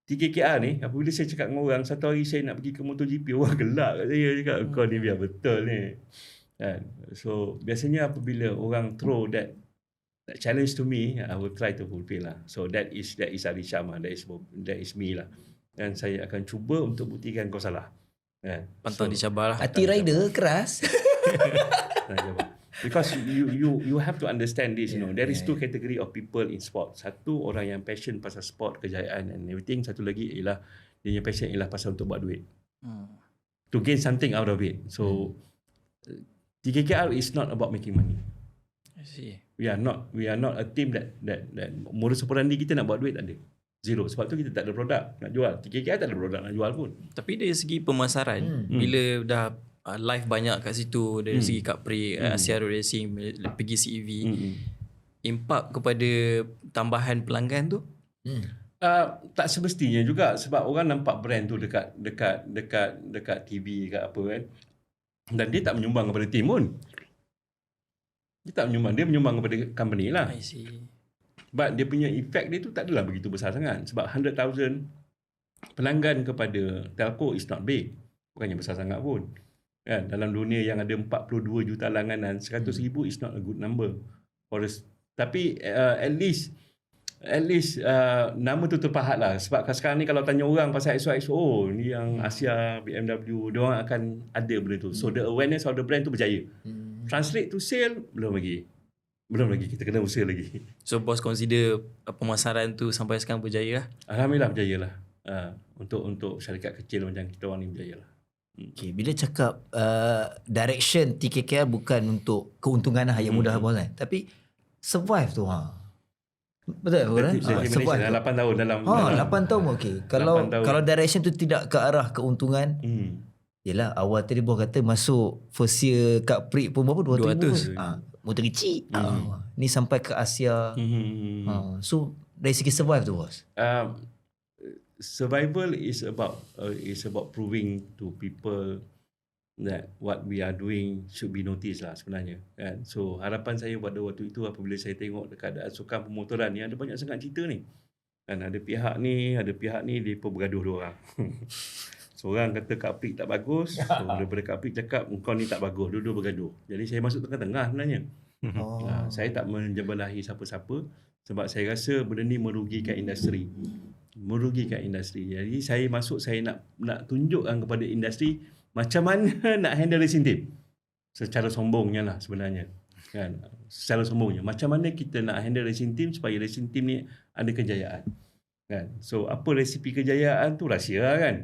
3KR ni, apabila saya cakap dengan orang satu hari saya nak pergi ke MotoGP, orang gelak kat saya, cakap kau ni biar betul ni. So biasanya apabila orang throw that challenge to me, I will try to fulfill lah. So that is Ali Syam, that is me lah. Dan saya akan cuba untuk buktikan kau salah. Pantang dicabar lah. Hati rider keras. Because you have to understand this, there is two category of people in sport. Satu orang yang passion pasal sport, kejayaan and everything. Satu lagi ialah dia punya passion ialah pasal untuk buat duit. To gain something out of it. So 3KR is not about making money. I see. We are not a team that modus operandi kita nak buat duit tak ada. Zero. Sebab tu kita tak ada produk nak jual. 3KR tak ada produk nak jual pun. Tapi dari segi pemasaran, bila dah live banyak kat situ, dari segi Cup Prix, Asia Road Racing, pergi CEV, impak kepada tambahan pelanggan tu? Tak semestinya juga, sebab orang nampak brand tu dekat TV, dekat apa kan. Dan dia tak menyumbang kepada tim pun. Dia menyumbang kepada company lah. I see. But dia punya efek dia tu tak adalah begitu besar sangat. Sebab 100,000 pelanggan kepada telco is not big. Bukannya besar sangat pun. Kan? Dalam dunia yang ada 42 juta langganan, 100,000 is not a good number. Tapi at least nama tu terpahat lah. Sebab sekarang ni kalau tanya orang pasal XO, ni yang Asia, BMW, diorang akan ada benda tu. So the awareness of the brand tu berjaya. Translate to sale, belum lagi, kita kena usaha lagi. So bos consider pemasaran tu sampai sekarang berjaya lah? Alhamdulillah berjaya lah. Untuk syarikat kecil macam kita orang ni berjaya lah. Okay, bila cakap direction 3KR bukan untuk keuntungan lah yang mudah bos kan, tapi survive tu betul kan? Survive 8 tahun dalam 8 tahun okey. Kalau direction tu tidak ke arah keuntungan, yelah awal tadi bos kata masuk first year Cup Prix pun berapa 200. Motor kecil. Ni sampai ke Asia. So dari segi survive tu bos. Survival is about proving to people that what we are doing should be noticed lah sebenarnya kan. So harapan saya pada waktu itu apabila saya tengok keadaan sukan pemotoran ni ada banyak sangat cerita ni kan, ada pihak ni depa bergaduh dua orang. Seorang kata Cup Prix tak bagus, so daripada Cup Prix cakap kau ni tak bagus, dua-dua bergaduh. Jadi saya masuk tengah-tengah sebenarnya. Saya tak menjebelahi siapa-siapa sebab saya rasa benda ni merugikan industri. Jadi saya masuk, saya nak tunjukkan kepada industri macam mana nak handle racing team. Secara sombongnya lah sebenarnya. Kan? Secara sombongnya. Macam mana kita nak handle racing team supaya racing team ni ada kejayaan. Kan? So apa resipi kejayaan tu rahsia kan.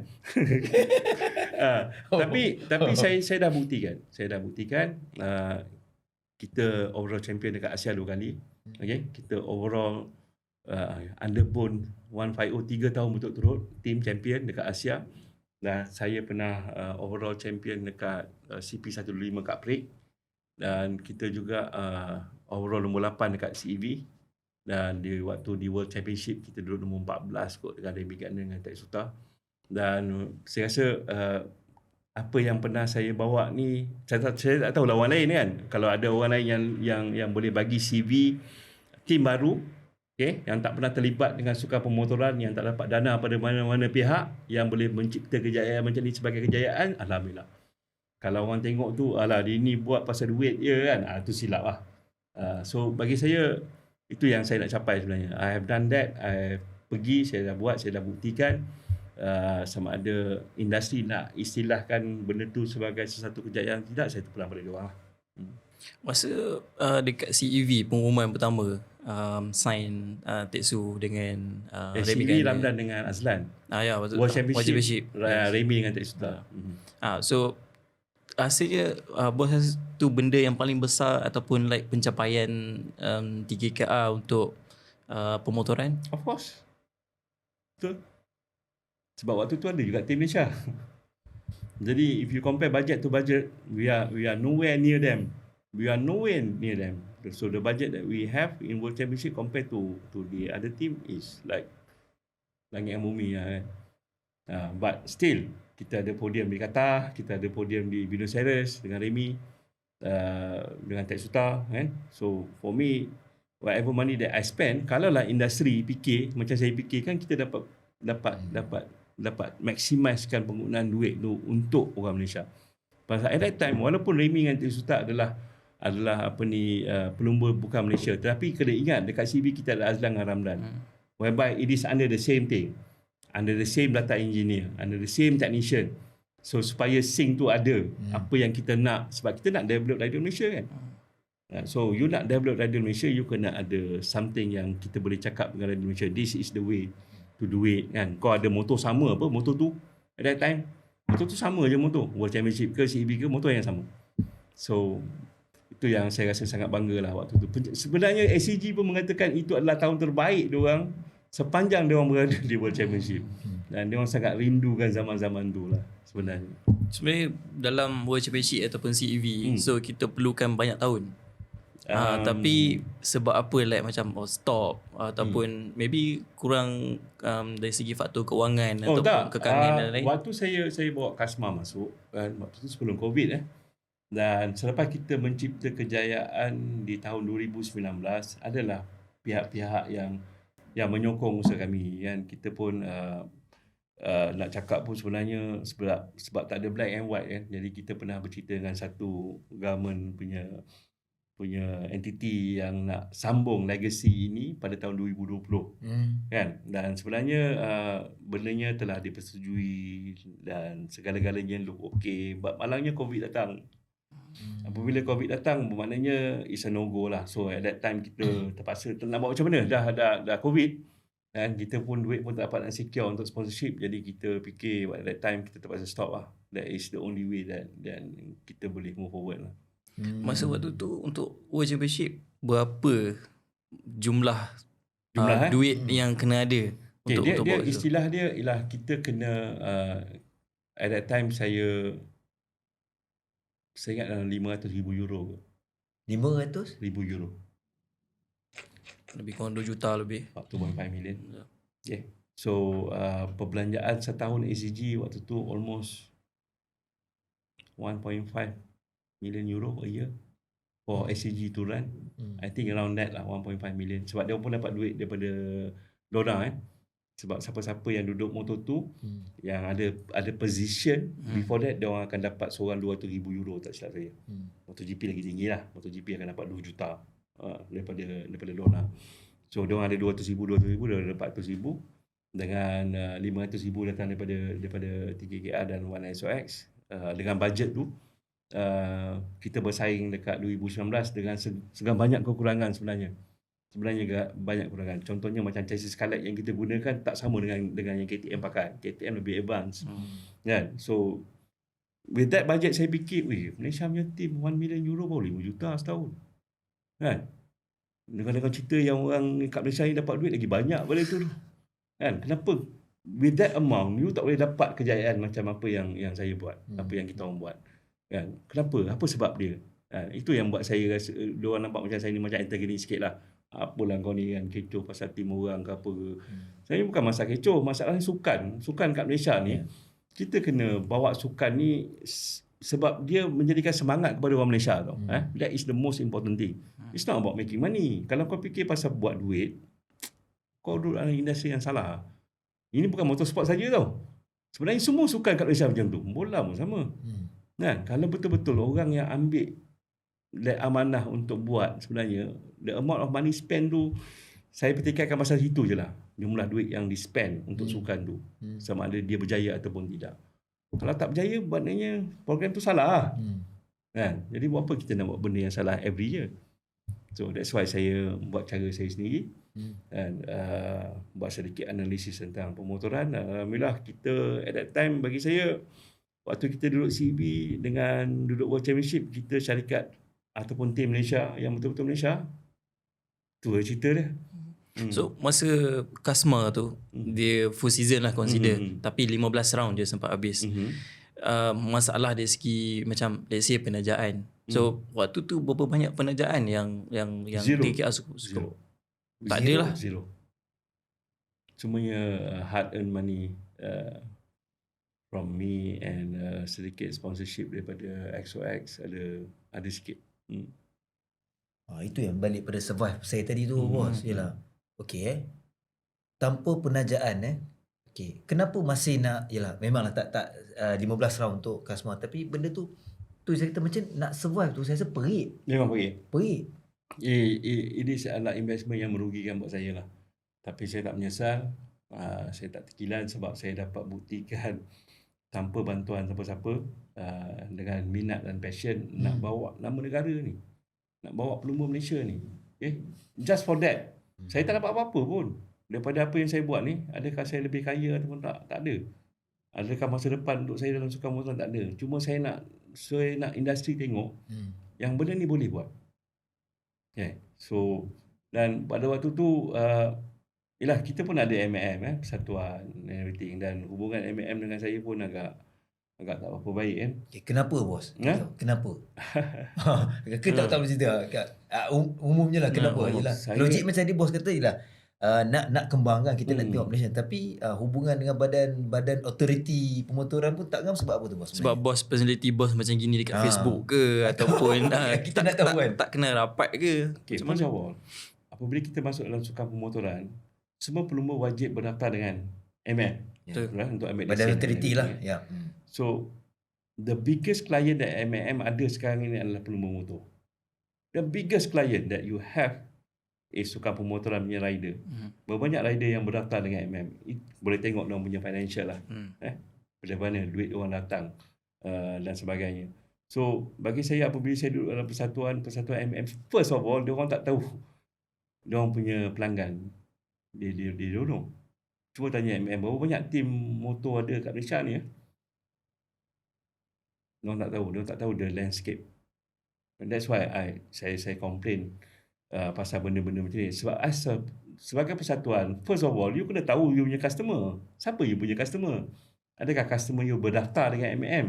Tapi saya dah buktikan. Kita overall champion dekat Asia 2 kali. Okay? Kita overall underbone 150 3 tahun berturut-turut team champion dekat Asia. Dan saya pernah overall champion dekat CP125 Cup Prix. Dan kita juga overall nombor 8 dekat CEV. Dan di World Championship kita duduk nombor 14 kot dengan Remy Gardner dengan Tetsuta. Dan saya rasa apa yang pernah saya bawa ni, saya tak tahu lawan lain kan. Kalau ada orang lain yang boleh bagi CV tim baru, okay, yang tak pernah terlibat dengan sukan pemotoran, yang tak dapat dana pada mana-mana pihak, yang boleh mencipta kejayaan macam ni sebagai kejayaan, alhamdulillah. Kalau orang tengok tu, alah dia ni buat pasal duit je kan, tu silap lah. So bagi saya, itu yang saya nak capai sebenarnya. I have done that. I pergi, saya dah buat, saya dah buktikan. Sama ada industri nak istilahkan benda tu sebagai sesuatu kejayaan tidak, saya terpulang pada dia orang lah. Masa dekat CEV pengumuman pertama, sign Tetsu dengan Remy Gardner. Ramdan dengan Azlan. Ya, betul. World Championship. Remy dengan Tetsuta. So rasanya bos rasa tu benda yang paling besar ataupun like pencapaian 3KR untuk pemotoran? Of course. Betul. Sebab waktu tu ada juga tim Malaysia. Jadi if you compare budget to budget, we are nowhere near them. We are nowhere near them. So the budget that we have in World Championship compared to the other team is like langit dan bumi lah kan. But still, kita ada podium di Qatar, kita ada podium di Buenos Aires dengan Remy, dengan Tetsuta kan. So for me, whatever money that I spend, kalau lah industri fikir macam saya fikir kan, kita dapat maximiskan penggunaan duit tu untuk orang Malaysia. Pasal at that time, walaupun Remy dengan Tetsuta adalah pelumba bukan Malaysia, tetapi kena ingat dekat CV kita ada Azlan dengan Ramdan, whereby it is under the same thing, under the same data engineer, under the same technician. So supaya sync tu ada apa yang kita nak, sebab kita nak develop radio Malaysia kan. So you nak develop radio Malaysia, you kena ada something yang kita boleh cakap dengan radio Malaysia, this is the way to do it kan. Kau ada motor sama apa, motor tu at that time, motor tu sama je motor, World Championship ke CEB ke, motor yang sama. So itu yang saya rasa sangat bangga lah waktu tu. Sebenarnya SCG pun mengatakan itu adalah tahun terbaik diorang sepanjang diorang berada di World Championship. Dan diorang sangat rindukan zaman-zaman tu lah sebenarnya. Sebenarnya dalam World Championship ataupun CEV, so kita perlukan banyak tahun. Tapi sebab apa like macam stop ataupun maybe kurang dari segi faktor keuangan ataupun kekangan dan lain. Waktu saya bawa Kasma masuk kan, waktu tu sebelum COVID dan selepas kita mencipta kejayaan di tahun 2019, adalah pihak-pihak yang menyokong usaha kami kan. Kita pun nak cakap pun sebenarnya sebab tak ada black and white kan. Jadi kita pernah bercerita dengan satu government punya entiti yang nak sambung legacy ini pada tahun 2020 kan. Dan sebenarnya bendanya telah dipersetujui dan segala-galanya look okey. Malangnya COVID datang. Apabila COVID datang, bermaknanya it's a no-go lah. So at that time kita terpaksa nak buat macam mana, dah COVID dan kita pun duit pun tak dapat nak secure untuk sponsorship. Jadi kita fikir at that time kita terpaksa stop lah. That is the only way that kita boleh move forward lah. Masa waktu tu untuk World Championship, berapa jumlah duit yang kena ada untuk dia istilah dia ialah kita kena at that time saya ingat dalam 500,000 euro. 500,000 euro. Lebih kurang 2 juta lebih. 4.5 million. Okay. So perbelanjaan setahun ACG waktu tu almost 1.5 million euro a year for SCG to run. I think around that lah, 1.5 million. Sebab dia pun dapat duit daripada Lorna sebab siapa-siapa yang duduk motor tu yang ada position before that, dia orang akan dapat seorang 200,000 euro tak silap saya. MotoGP lagi tinggi lah. MotoGP akan dapat 2 juta daripada Lorna. So dia orang ada 200,000 dia ada 400,000 dengan 500,000 datang daripada 3KR dan 1SOX. Dengan budget tu kita bersaing dekat 2019 dengan segala banyak kekurangan sebenarnya banyak kekurangan. Contohnya macam chassis Scarlett yang kita gunakan tak sama dengan yang KTM pakai. KTM lebih advance kan. So with that budget saya fikir, Malaysia punya team 1 million euro baru 5 juta setahun kan. Dengan cerita yang orang kat Malaysia ni dapat duit lagi banyak pada itu kan. Kenapa with that amount you tak boleh dapat kejayaan macam apa yang saya buat, apa yang kita orang buat kan. Kenapa? Apa sebab dia? Itu yang buat saya rasa diorang nampak macam saya ni macam antagonis sikit lah. Apalah kau ni kan kecoh pasal tim orang ke apa ke. Saya bukan masalah kecoh, masalahnya sukan kat Malaysia ni kita kena bawa sukan ni sebab dia menjadikan semangat kepada orang Malaysia tau. That is the most important thing. It's not about making money. Kalau kau fikir pasal buat duit, kau duduk dalam industri yang salah. Ini bukan motorsport saja tau. Sebenarnya semua sukan kat Malaysia macam tu. Bola pun sama. Kan? Kalau betul-betul orang yang ambil amanah untuk buat, sebenarnya the amount of money spend tu, saya petikaikan pasal situ je lah. Jumlah duit yang di spend untuk sukan tu. Sama ada dia berjaya ataupun tidak. Kalau tak berjaya, maknanya program tu salah lah. Kan? Jadi buat apa kita nak buat benda yang salah every year? So that's why saya buat cara saya sendiri. Dan buat sedikit analisis tentang pemotoran. Alhamdulillah kita at that time, bagi saya waktu kita duduk CB dengan duduk World Championship, kita syarikat ataupun tim Malaysia yang betul-betul Malaysia, tu cerita dia. So masa Kasma tu dia full season lah consider, tapi 15 round je sempat habis. Masalah dari segi macam let's say penajaan. So waktu tu berapa banyak penajaan yang Zero. TKR Zero. Tak ada lah. Zero. Semuanya hard earned money from me and sedikit sponsorship daripada XOX, ada sikit. Itu yang balik pada survive saya tadi tu bos. Yalah. Okey tanpa penajaan okey, kenapa masih nak, yalah memanglah tak 15 round untuk Kasma, tapi benda tu saya kata macam nak survive tu saya rasa perit. Memang perit. Ini adalah investment yang merugikan buat saya lah. Tapi saya tak menyesal. Saya tak terkilan sebab saya dapat buktikan tanpa bantuan siapa-siapa, dengan minat dan passion nak bawa nama negara ni, nak bawa pelumba Malaysia ni. Just for that. Saya tak dapat apa-apa pun daripada apa yang saya buat ni. Adakah saya lebih kaya ataupun tak? Tak ada. Adakah masa depan untuk saya dalam sukan motoran? Tak ada. Cuma saya nak industri tengok yang benda ni boleh buat. So, dan pada waktu tu yelah, kita pun ada MAM, persatuan and everything, dan hubungan MAM dengan saya pun agak tak berapa baik kan. Kenapa bos? Kenapa? Kita tak boleh cerita. Umumnya lah kenapa? Yalah. Logik macam tadi bos kata jelah. Nak kembangkan, kita nak tengok Malaysia, tapi hubungan dengan badan authority pemotoran pun tak ngam sebab apa tu bos? Sebab bos personality bos macam gini dekat Facebook ke ataupun kita nak tahu kan, tak kenal rapat ke. Macam awal, apabila kita masuk dalam sukan pemotoran, semua pelumba wajib berdaftar dengan MM. Untuk ambil badan authority lah. So the biggest client that MM ada sekarang ini adalah pelumba motor. The biggest client that you have is sukan pemotoran punya rider. Berbanyak rider yang berdaftar dengan MM. Boleh tengok diorang punya financial lah. Bila mana duit orang datang dan sebagainya. So bagi saya, apabila saya duduk dalam persatuan MM, first of all, diorang tak tahu diorang punya pelanggan. Dia don't know. Cuma tanya MM, berapa banyak tim motor ada kat Malaysia ni? Diorang tak tahu the landscape. And that's why saya complain pasal benda-benda macam ni. Sebab sebagai persatuan, first of all, you kena tahu you punya customer. Siapa you punya customer? Adakah customer you berdaftar dengan MM?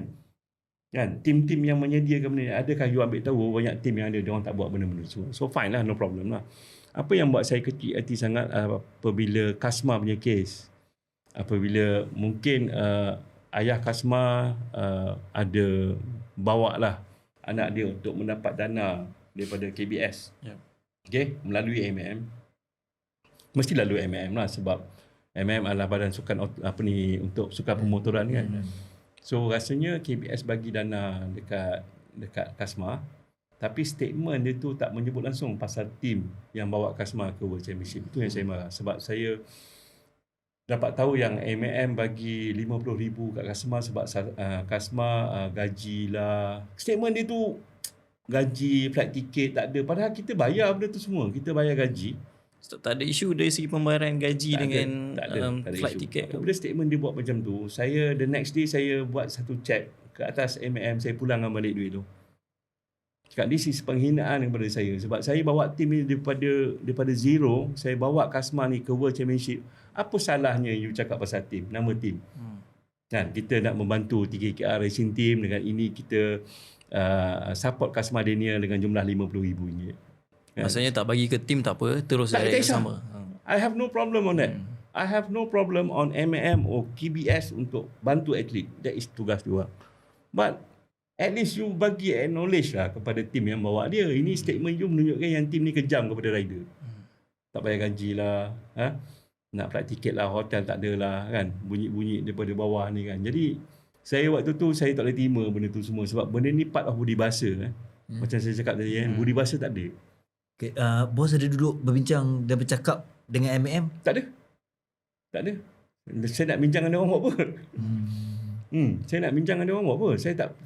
Kan? Tim-tim yang menyediakan benda ni, adakah you ambil tahu banyak tim yang ada, diorang tak buat benda-benda tu. So fine lah, no problem lah. Apa yang buat saya kecil hati sangat apabila Kasma punya kes. Apabila mungkin ayah Kasma ada bawa lah anak dia untuk mendapat dana daripada KBS. Melalui MM. Mesti lalui MM lah, sebab MM adalah badan sukan untuk sukan pemotoran kan. So rasanya KBS bagi dana dekat Kasma, tapi statement dia tu tak menyebut langsung pasal tim yang bawa Kasma ke World Championship. Itu yang saya marah, sebab saya dapat tahu yang MM bagi 50,000 kat Kasma sebab Kasma gaji lah. Statement dia tu gaji, flight ticket tak ada. Padahal kita bayar benda tu semua. Kita bayar gaji. So, tak ada isu dari segi pembayaran gaji tak dengan ada flight isu. ticket. Apabila statement dia buat macam tu, saya the next day saya buat satu check ke atas MM, saya pulangkan balik duit tu. Cakap this is penghinaan kepada saya, sebab saya bawa tim ni daripada zero, saya bawa Kasma ni ke World Championship. Apa salahnya you cakap pasal tim, nama tim? Kan, kita nak membantu 3KR Racing Team, dengan ini kita support Kasma Daniel dengan jumlah RM50,000. Kan? Maksudnya tak bagi ke tim tak apa, terus tak direct sama. I have no problem on that. I have no problem on MM or KBS untuk bantu atlet. That is tugas dia. But at least you bagi acknowledge lah kepada tim yang bawa dia. Ini statement you menunjukkan yang tim ni kejam kepada rider. Tak bayar gaji lah. Nak flight ticket lah, hotel tak ada lah kan. Bunyi-bunyi daripada bawah ni kan. Jadi saya waktu tu saya tak boleh terima benda tu semua. Sebab benda ni part of budi bahasa. Macam saya cakap tadi kan. Budi bahasa tak ada. Okay, bos ada duduk berbincang dan bercakap dengan MM? Tak ada. Saya nak bincang dengan orang buat apa? Saya nak bincang dengan orang buat apa?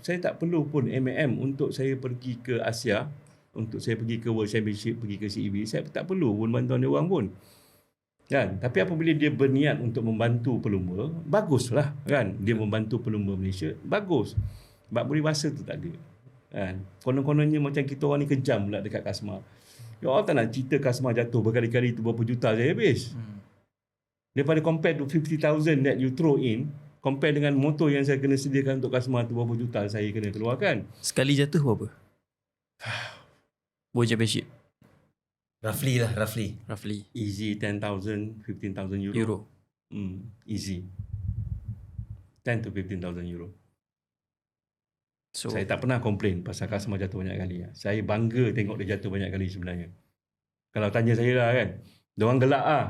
Saya tak perlu pun MM untuk saya pergi ke Asia, untuk saya pergi ke World Championship, pergi ke CEB. Saya tak perlu pun bantuan dia orang pun. Kan? Tapi apabila dia berniat untuk membantu pelumba, baguslah kan. Dia membantu pelumba Malaysia, bagus. Bab peribahasa tu tak ada. Kan? Konon-kononnya macam kita orang ni kejam pula dekat Kasma. Ya Allah tak nak cerita Kasma jatuh berkali-kali tu berapa juta saya habis. Daripada compare to 50,000 that you throw in, compare dengan motor yang saya kena sediakan untuk Kasma tu berapa juta saya kena keluarkan. Sekali jatuh berapa? World Championship. Roughly. Easy 10,000, 15,000 euro. Easy. 10 to 15,000 euro. So Saya tak pernah komplain pasal Kasma jatuh banyak kali. Saya bangga tengok dia jatuh banyak kali sebenarnya. Kalau tanya saya lah kan, diorang gelak lah.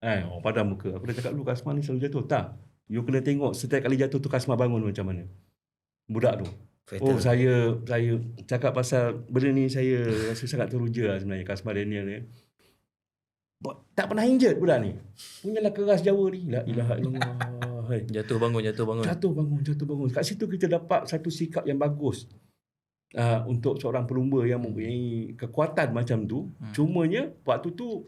Orang padam muka. Aku dah cakap dulu Kasma ni selalu jatuh. Tak. You kena tengok setiap kali jatuh tu Kasma bangun macam mana. Budak tu. Fatal. Saya cakap pasal benda ni saya rasa sangat teruja lah sebenarnya. Kasma Daniel ni. Tak pernah injured budak ni. Punyalah keras Jawa ni. La ilaha illallah. jatuh bangun. Jatuh bangun. Kat situ kita dapat satu sikap yang bagus. Untuk seorang pelumba yang mempunyai kekuatan macam tu. Cumanya waktu tu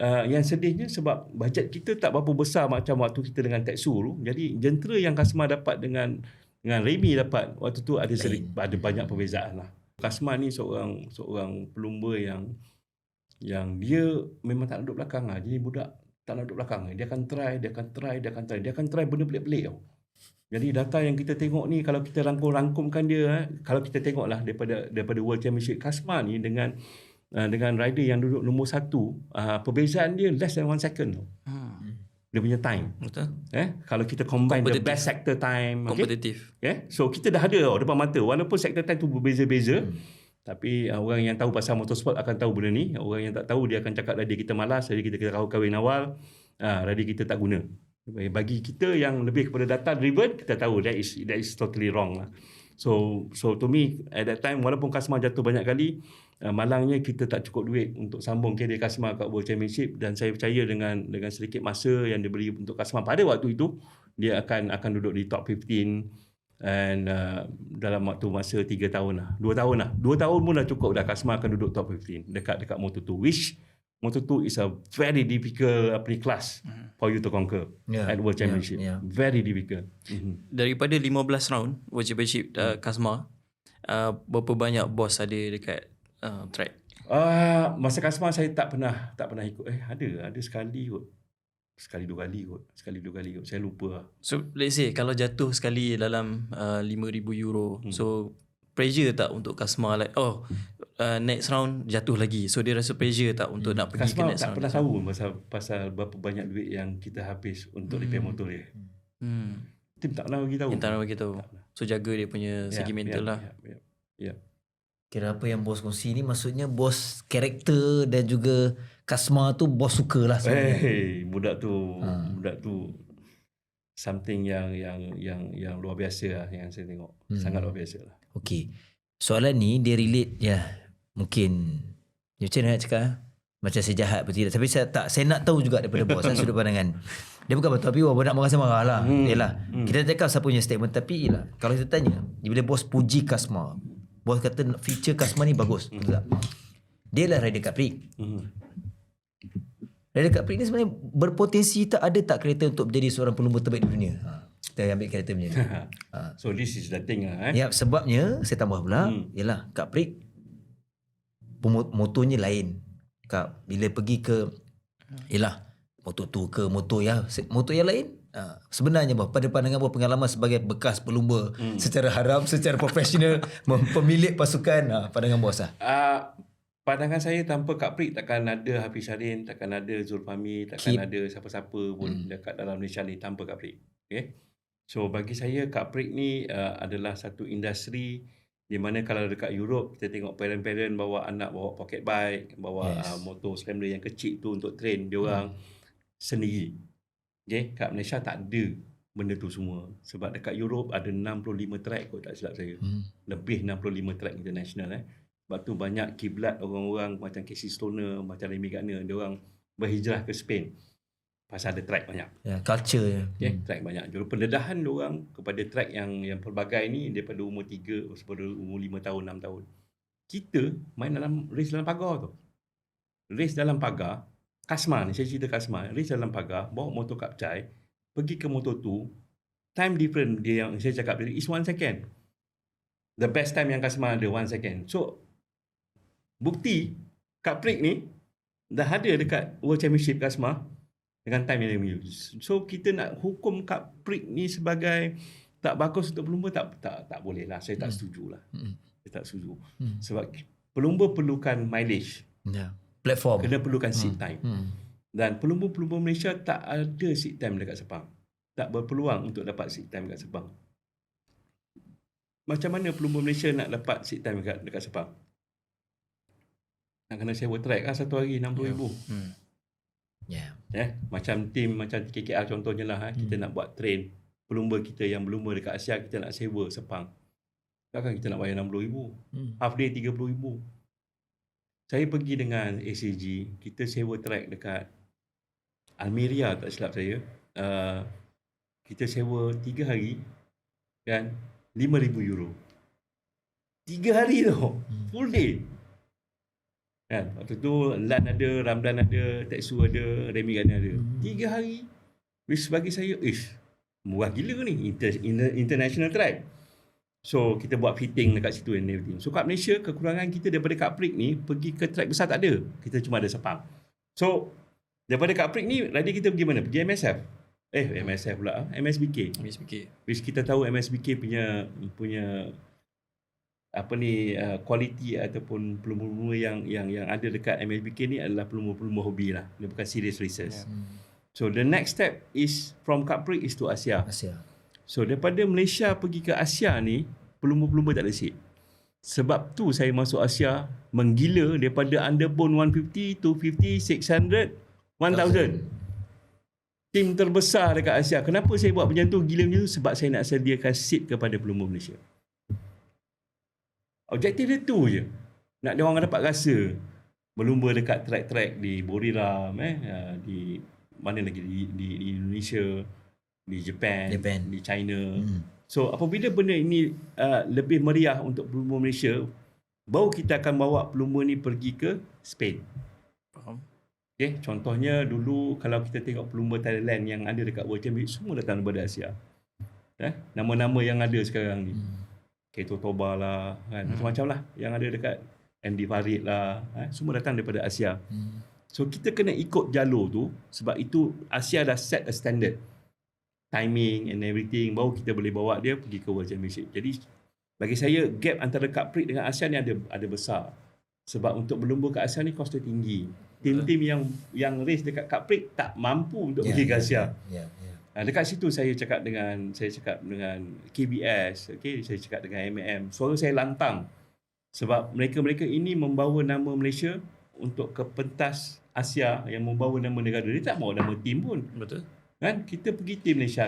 yang sedihnya sebab bajet kita tak berapa besar macam waktu kita dengan Tetsu tu. Jadi jentera yang Kasma dapat dengan Remy dapat waktu tu ada banyak perbezaan lah. Kasma ni seorang pelumba yang dia memang tak nak duduk belakang lah. Jadi budak tak nak duduk belakang. Dia akan try benda pelik-pelik tau. Jadi data yang kita tengok ni, kalau kita rangkumkan dia, kalau kita tengok lah daripada World Championship, Kasma ni dengan rider yang duduk nombor 1, perbezaan dia less than 1 second tau. Dia punya time. Betul. Kalau kita combine the best sector time, Kompetitif. so kita dah ada tau depan mata. Walaupun sector time tu berbeza-beza, tapi orang yang tahu pasal motorsport akan tahu benda ni. Orang yang tak tahu dia akan cakap rider kita malas, rider kita kahwin awal, rider kita tak guna. Bagi kita yang lebih kepada data driven, kita tahu that is totally wrong lah. So to me at that time, walaupun Kasma jatuh banyak kali, malangnya kita tak cukup duit untuk sambung kerjaya Kasma kat World Championship, dan saya percaya dengan sedikit masa yang diberi untuk Kasma pada waktu itu, dia akan duduk di top 15, and dalam waktu masa 3 tahun lah, 2 tahun pun dah cukup dah. Kasma akan duduk top 15 dekat Moto2, which Moto2 is a very difficult class for you to conquer at World Championship. Very difficult. Daripada 15 round World Championship Kasma, berapa banyak boss ada dekat track? Masa Kasma saya tak pernah ikut. Ada sekali kot. Sekali dua kali kot. Saya lupa lah. So let's say kalau jatuh sekali dalam 5,000 euro, so pressure tak untuk Kasma like next round jatuh lagi, so dia rasa pressure tak untuk nak pergi Kasma ke next tak round? pernah tahu pasal berapa banyak duit yang kita habis untuk repair motor dia. Tim tak pernah bagi tahu. Yang tak nak bagi tahu. So jaga dia punya segi mental lah. Kira apa yang bos kongsi ni, maksudnya bos karakter dan juga Kasma tu bos suka lah sebenarnya. Budak tu something yang luar biasa lah yang saya tengok. Sangat luar biasa lah. Okey. Soalan ni dia relate mungkin macam mana nak cakap macam saya jahat atau tidak, tapi saya nak tahu juga daripada bos sudut pandangan. Dia bukan betul, tapi nak marah lah. Yalah. Kita cakap siapa punya statement, tapi yalah, kalau kita tanya, bila bos puji Kasma, bos kata feature Kasma ni bagus, betul tak? Dia lah rider Capri. Rider Capri ni sebenarnya berpotensi ada tak kereta untuk menjadi seorang pelumba terbaik di dunia. Kita ambil kereta macam ni. So this is the thing lah. Ya, sebabnya saya tambah pula, ialah Capri motornya lain. Bila pergi ke Moto2 ke motor yang lain, sebenarnya pada pandangan pengalaman sebagai bekas pelumba secara haram, secara profesional, pemilik pasukan, pandangan bos lah. Pandangan saya tanpa Capri takkan ada Hafiz Syahrin, takkan ada Zulfahmi, takkan ada siapa-siapa pun dekat dalam Malaysia ni tanpa Capri. Okay? So bagi saya Capri ni adalah satu industri di mana kalau dekat Europe kita tengok parent-parent bawa anak bawa pocket bike, bawa motor scrambler yang kecil tu untuk train dia orang sendiri. Okay? Kat Malaysia tak ada benda tu semua. Sebab dekat Europe ada 65 track kot tak silap saya. Lebih 65 track international. Sebab tu banyak kiblat orang-orang macam Casey Stoner, macam Remy Gardner, dia orang berhijrah ke Spain. Pasal ada track banyak. Culture. Track banyak. Jadi pendedahan dia orang kepada track yang pelbagai ni daripada umur 3, daripada umur 5 tahun, 6 tahun. Kita main dalam race dalam pagar tu. Race dalam pagar, Kasma ni, saya cerita Kasma, race dalam pagar, bawa motor Kapcai, pergi ke motor tu, time different dia yang saya cakap tadi is 1 second. The best time yang Kasma ada 1 second. So, bukti Cup Break ni dah ada dekat World Championship Kasma dengan time yang dia use. So, kita nak hukum Cup Break ni sebagai tak bagus untuk pelumba, tak boleh lah. Saya tak setuju lah. Saya tak setuju. Sebab pelumba perlukan mileage. Platform. Kena perlukan seat time. Dan pelumba-pelumba Malaysia tak ada seat time dekat Sepang. Tak berpeluang untuk dapat seat time dekat Sepang. Macam mana pelumba Malaysia nak dapat seat time dekat Sepang? Nak kena sewa track lah satu hari RM60,000. Macam tim macam KKR contohnya lah. Kita nak buat train pelumba kita yang berlumba dekat Asia, kita nak sewa Sepang. Takkan kita nak bayar RM60,000. Half day RM30,000. Saya pergi dengan ACG, kita sewa track dekat Almeria tak silap saya. Kita sewa 3 hari kan, €5,000. 3 hari tu, full day. Kan, waktu tu Lan ada, Ramdan ada, Tetsu ada, Remy Gana ada. 3 hari. Which bagi saya, murah gila ni, international track. So, kita buat fitting dekat situ and everything. So, kat Malaysia, kekurangan kita daripada Cup Break ni, pergi ke track besar tak ada. Kita cuma ada Sepang. So, daripada Cup Break ni, lagi kita pergi mana? Pergi MSF. MSF pula. MSBK. Which kita tahu MSBK punya quality ataupun pelumba-pelumba yang ada dekat MSBK ni adalah pelumba-pelumba hobi lah. Dia bukan serious races. So, the next step is from Cup Break is to Asia. So, daripada Malaysia pergi ke Asia ni, pelumba-pelumba tak ada seat. Sebab tu saya masuk Asia menggila daripada underbone 150, 250, 600, 1000. Tim terbesar dekat Asia. Kenapa saya buat macam tu, gila macam tu? Sebab saya nak sediakan seat kepada pelumba Malaysia. Objektif dia tu je. Nak dia orang dapat rasa berlumba dekat track-track di Buriram, di mana lagi, di Indonesia, di Japan, di China. So, apabila benda ini lebih meriah untuk pelumba Malaysia, baru kita akan bawa pelumba ni pergi ke Spain. Faham. Okay, contohnya dulu kalau kita tengok pelumba Thailand yang ada dekat World Championship, semua datang daripada Asia. Nama-nama yang ada sekarang ni. Keto Toba lah, kan? Macam-macam lah yang ada dekat Andy Farid lah, semua datang daripada Asia. So, kita kena ikut jalur tu, sebab itu Asia dah set a standard. Timing and everything, baru kita boleh bawa dia pergi ke World Championship. Jadi bagi saya gap antara Cup Break dengan ASEAN ni ada besar. Sebab untuk berlumba ke ASEAN ni kos dia tinggi. Tim-tim yang race dekat Cup Break tak mampu untuk pergi ke Asia. Dekat situ saya cakap dengan KBS, saya cakap dengan MAM. Suara saya lantang. Sebab mereka ini membawa nama Malaysia untuk ke pentas Asia yang membawa nama negara. Dia tak bawa nama tim pun. Betul. Kan, kita pergi tim Malaysia.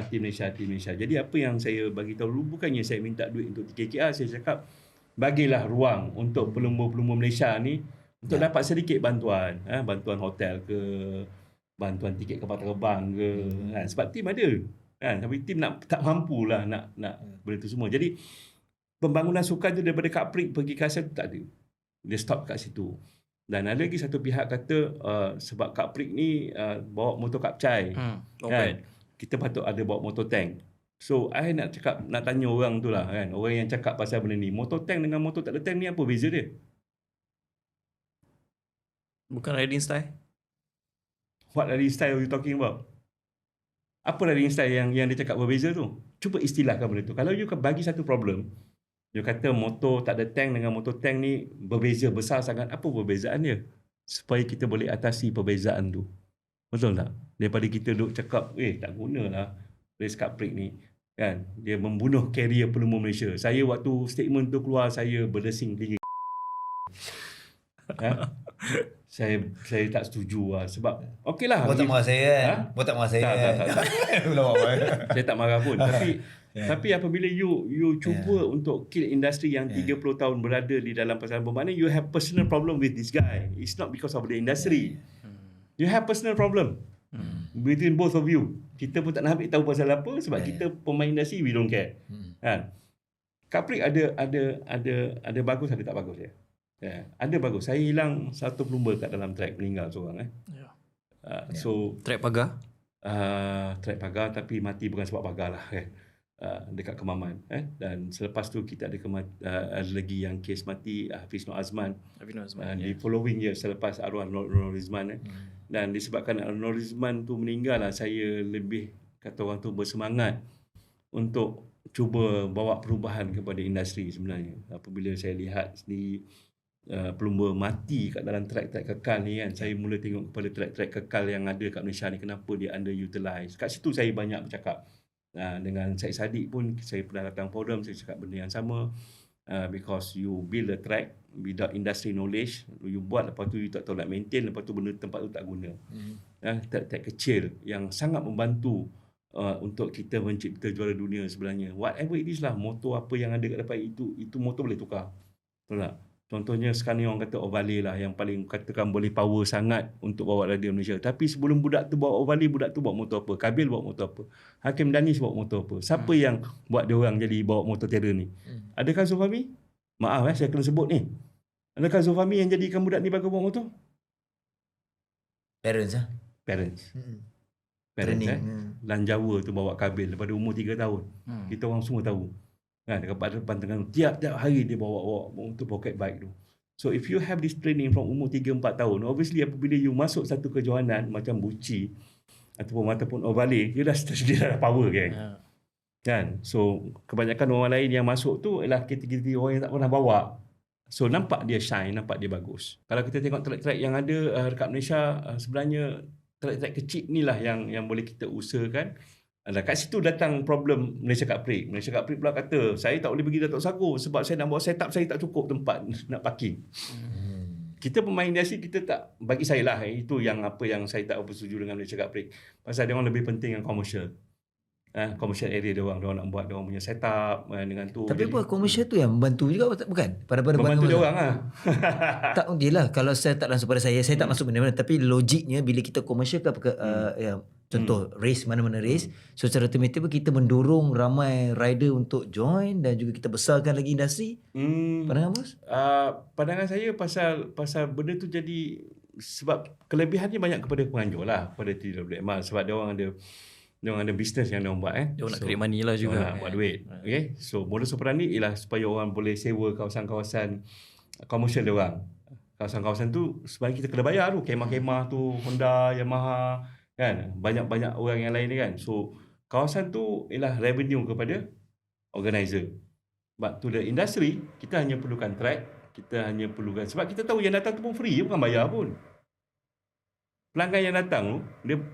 Jadi apa yang saya bagi tahu dulu, bukannya saya minta duit untuk KKR, saya cakap bagilah ruang untuk pelumba-pelumba Malaysia ni untuk dapat sedikit bantuan, bantuan hotel ke, bantuan tiket kapal terbang ke, kan? Sebab tim ada, kan, tapi tim tak mampulah nak benda tu semua. Jadi pembangunan sukan tu daripada Cup Break pergi ke Asia tu tak ada. Dia stop kat situ. Dan ada lagi satu pihak kata sebab Cup Break ni bawa motor Kapcai, kan? Kita patut ada bawa motor tank. So, I nak tanya orang tu lah, kan? Orang yang cakap pasal benda ni. Motor tank dengan motor tak ada tank ni apa beza dia? Bukan riding style. What riding style are you talking about? Apa riding style yang dia cakap berbeza tu? Cuba istilahkan benda tu. Kalau you bagi satu problem, you kata motor tak ada tank dengan motor tank ni berbeza besar sangat. Apa perbezaan dia? Supaya kita boleh atasi perbezaan tu. Betul tak? Daripada kita duk cakap, tak gunalah race Cup Break ni. Kan? Dia membunuh karier pelumba Malaysia. Saya waktu statement tu keluar, saya berdesing telinga. Saya tak setuju lah. Sebab, okeylah. Buat tak marah saya kan? Buat tak marah saya kan? Tak. Saya tak marah pun. Tapi apabila you cuba untuk kill industri yang 30 tahun berada di dalam pasaran bermakna you have personal problem with this guy. It's not because of the industry. You have personal problem between both of you. Kita pun tak nak ambil tahu pasal apa sebab kita pemain industri, we don't care. Kan? Cup Break ada bagus, ada tak bagus ya. Ada bagus. Saya hilang satu pelumba kat dalam track, meninggal seorang. So Track pagar. track pagar, tapi mati bukan sebab pagar lah kan. Dekat Kemaman dan selepas tu kita ada lagi yang kes mati Hafiz Nur Azman di following year selepas arwah Nur Rizman dan disebabkan Nur Rizman tu meninggal lah, saya lebih kata orang tu bersemangat untuk cuba bawa perubahan kepada industri sebenarnya. Apabila saya lihat sendiri pelumba mati kat dalam track-track kekal ni kan, saya mula tengok kepada track-track kekal yang ada kat Malaysia ni, kenapa dia underutilized. Kat situ saya banyak bercakap. Dengan Syed Saddiq pun saya pernah datang forum, saya cakap benda yang sama. Because you build a track without industry knowledge, you buat lepas tu you tak tahu nak maintain, lepas tu benda tempat tu tak guna. Track-track kecil yang sangat membantu untuk kita mencipta juara dunia sebenarnya. Whatever it is lah, motor apa yang ada kat depan itu motor boleh tukar. Betul tak? Contohnya sekarang ni orang kata Ovale lah yang paling katakan boleh power sangat untuk bawa radio Malaysia. Tapi sebelum budak tu bawa Ovale, budak tu bawa motor apa? Kabil bawa motor apa? Hakim Danis bawa motor apa? Siapa yang buat dia orang jadi bawa motor terror ni? Adakah Zulfahmi? Maaf saya kena sebut ni. Adakah Zulfahmi yang jadikan budak ni bagus bawa motor? Parents lah. Parents. Parents Lan Jawa tu bawa Kabil daripada umur 3 tahun. Kita orang semua tahu. Dekat depan tengah tiap-tiap hari dia bawa untuk pocket bike tu. So if you have this training from umur 3-4 tahun, obviously apabila you masuk satu kejohanan macam Buci ataupun Ovale, you dah sedia power kan. So kebanyakan orang lain yang masuk tu ialah kategori orang yang tak pernah bawa. So nampak dia shine, nampak dia bagus. Kalau kita tengok track-track yang ada dekat Malaysia, sebenarnya track-track kecil ni lah yang boleh kita usahakan. Kat situ datang problem Malaysia Cup Prix. Malaysia Cup Prix pula kata, saya tak boleh pergi Datuk Sagu sebab saya nak bawa setup, saya tak cukup tempat nak parking. Kita pemain industri, kita tak, bagi saya lah, itu yang apa yang saya tak bersetuju dengan Malaysia Cup Prix. Pasal dia orang lebih penting yang commercial. Commercial area dia orang nak buat dia orang punya setup dengan tu. Tapi apa commercial tu yang membantu juga bukan? Pada membantu dia orang lah. Tak jelah, kalau saya tak langsung pada saya tak masuk mana-mana, tapi logiknya bila kita commercial ke contoh race, mana-mana race, so secara automatik pun kita mendorong ramai rider untuk join dan juga kita besarkan lagi industri. Pandangan bos? Pandangan saya pasal benda tu jadi, sebab kelebihannya banyak kepada penganjur lah, kepada TWM, sebab dia orang ada bisnes yang dia orang buat Dia orang nak create money lah juga. Nak buat duit. Okay? So modus operandi ialah supaya orang boleh sewa kawasan-kawasan komersial dia orang. Kawasan-kawasan tu sebenarnya kita kena bayar tu, kemah-kemah tu, Honda, Yamaha kan, banyak-banyak orang yang lain ni kan. So kawasan tu ialah revenue kepada organizer. But to the industry, kita hanya perlukan track, kita hanya perlukan, sebab kita tahu yang datang tu pun free, bukan bayar pun. Pelanggan yang datang tu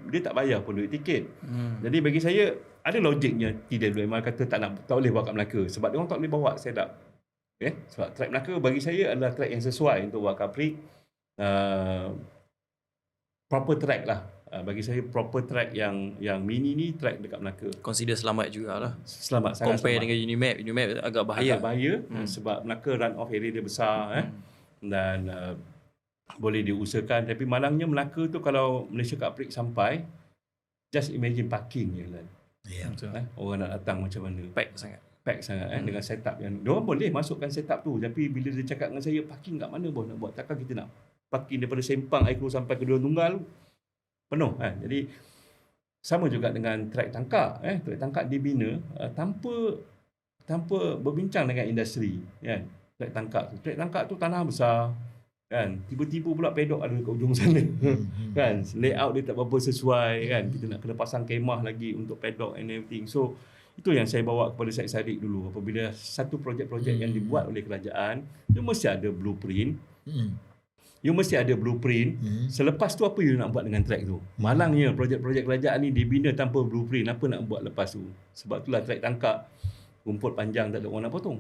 dia tak bayar pun duit tiket. Jadi bagi saya ada logiknya TWM kata tak boleh bawa kat Melaka sebab dia orang tak boleh bawa setup. Okay? Sebab track Melaka bagi saya adalah track yang sesuai untuk buat Capri. Proper track lah. Bagi saya proper track yang mini ni track dekat Melaka. Consider selamat jugalah. Selamat, sangat compare selamat. dengan Unimap agak bahaya. Sebab Melaka run off area dia besar dan boleh diusahakan. Tapi malangnya Melaka tu kalau Malaysia Cup Prix sampai, just imagine parking je lah. Orang nak datang macam mana. Pack sangat dengan setup yang diorang boleh masukkan setup tu, tapi bila dia cakap dengan saya parking kat mana bos nak buat, takkan kita nak parking daripada Sempang Aikro sampai ke Dua Tunggal penuh Jadi sama juga dengan track tangkap track tangkap dibina tanpa berbincang dengan industri kan. Track tangkap tu tanah besar kan, tiba-tiba pula pedok ada kat ujung sana kan, layout dia tak berapa sesuai kan, kita nak kena pasang kemah lagi untuk pedok and everything. So itu yang saya bawa kepada Syed Saddiq dulu. Apabila satu projek-projek yang dibuat oleh kerajaan, dia mesti ada blueprint. Selepas tu apa you nak buat dengan track tu? Malangnya projek-projek kerajaan ni dibina tanpa blueprint. Apa nak buat lepas tu? Sebab itulah track tangkap, rumput panjang tak ada orang nak potong.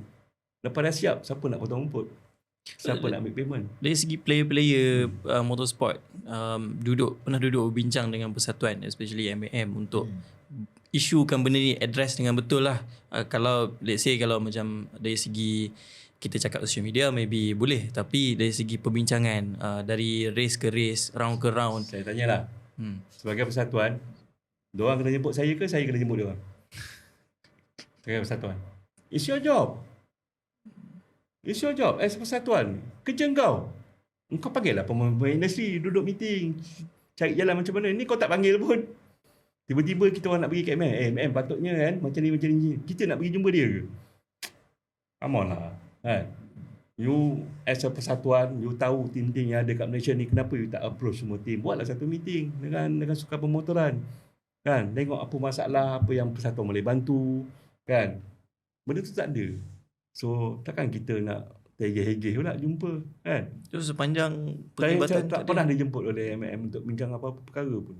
Lepas dah siap, siapa nak potong rumput? Siapa nak ambil payment? Dari segi player-player motorsport, pernah duduk berbincang dengan persatuan, especially MAM, untuk isukan benda ni, address dengan betul lah. Kalau let's say kalau macam dari segi kita cakap social media maybe boleh, tapi dari segi perbincangan dari race ke race, round ke round, saya tanyalah sebagai persatuan, diorang kena jemput saya ke saya kena jemput diorang? Sebagai persatuan, it's your job as persatuan, kerja engkau panggil lah pemain industri duduk meeting, cari jalan macam mana. Ni kau tak panggil pun. Tiba-tiba kita orang nak pergi kat MM patutnya kan macam ni. Kita nak pergi jumpa dia ke? Come on lah. Kan? You as a persatuan, you tahu tim-tim yang ada kat Malaysia ni, kenapa you tak approach semua tim? Buatlah satu meeting dengan sukan pemotoran. Kan? Tengok apa masalah, apa yang persatuan boleh bantu. Kan? Benda tu tak ada. So takkan kita nak hegeh-hegeh pula jumpa. Kan? So sepanjang Saya perkhidmatan tak pernah dijemput oleh MM untuk bincang apa-apa perkara pun.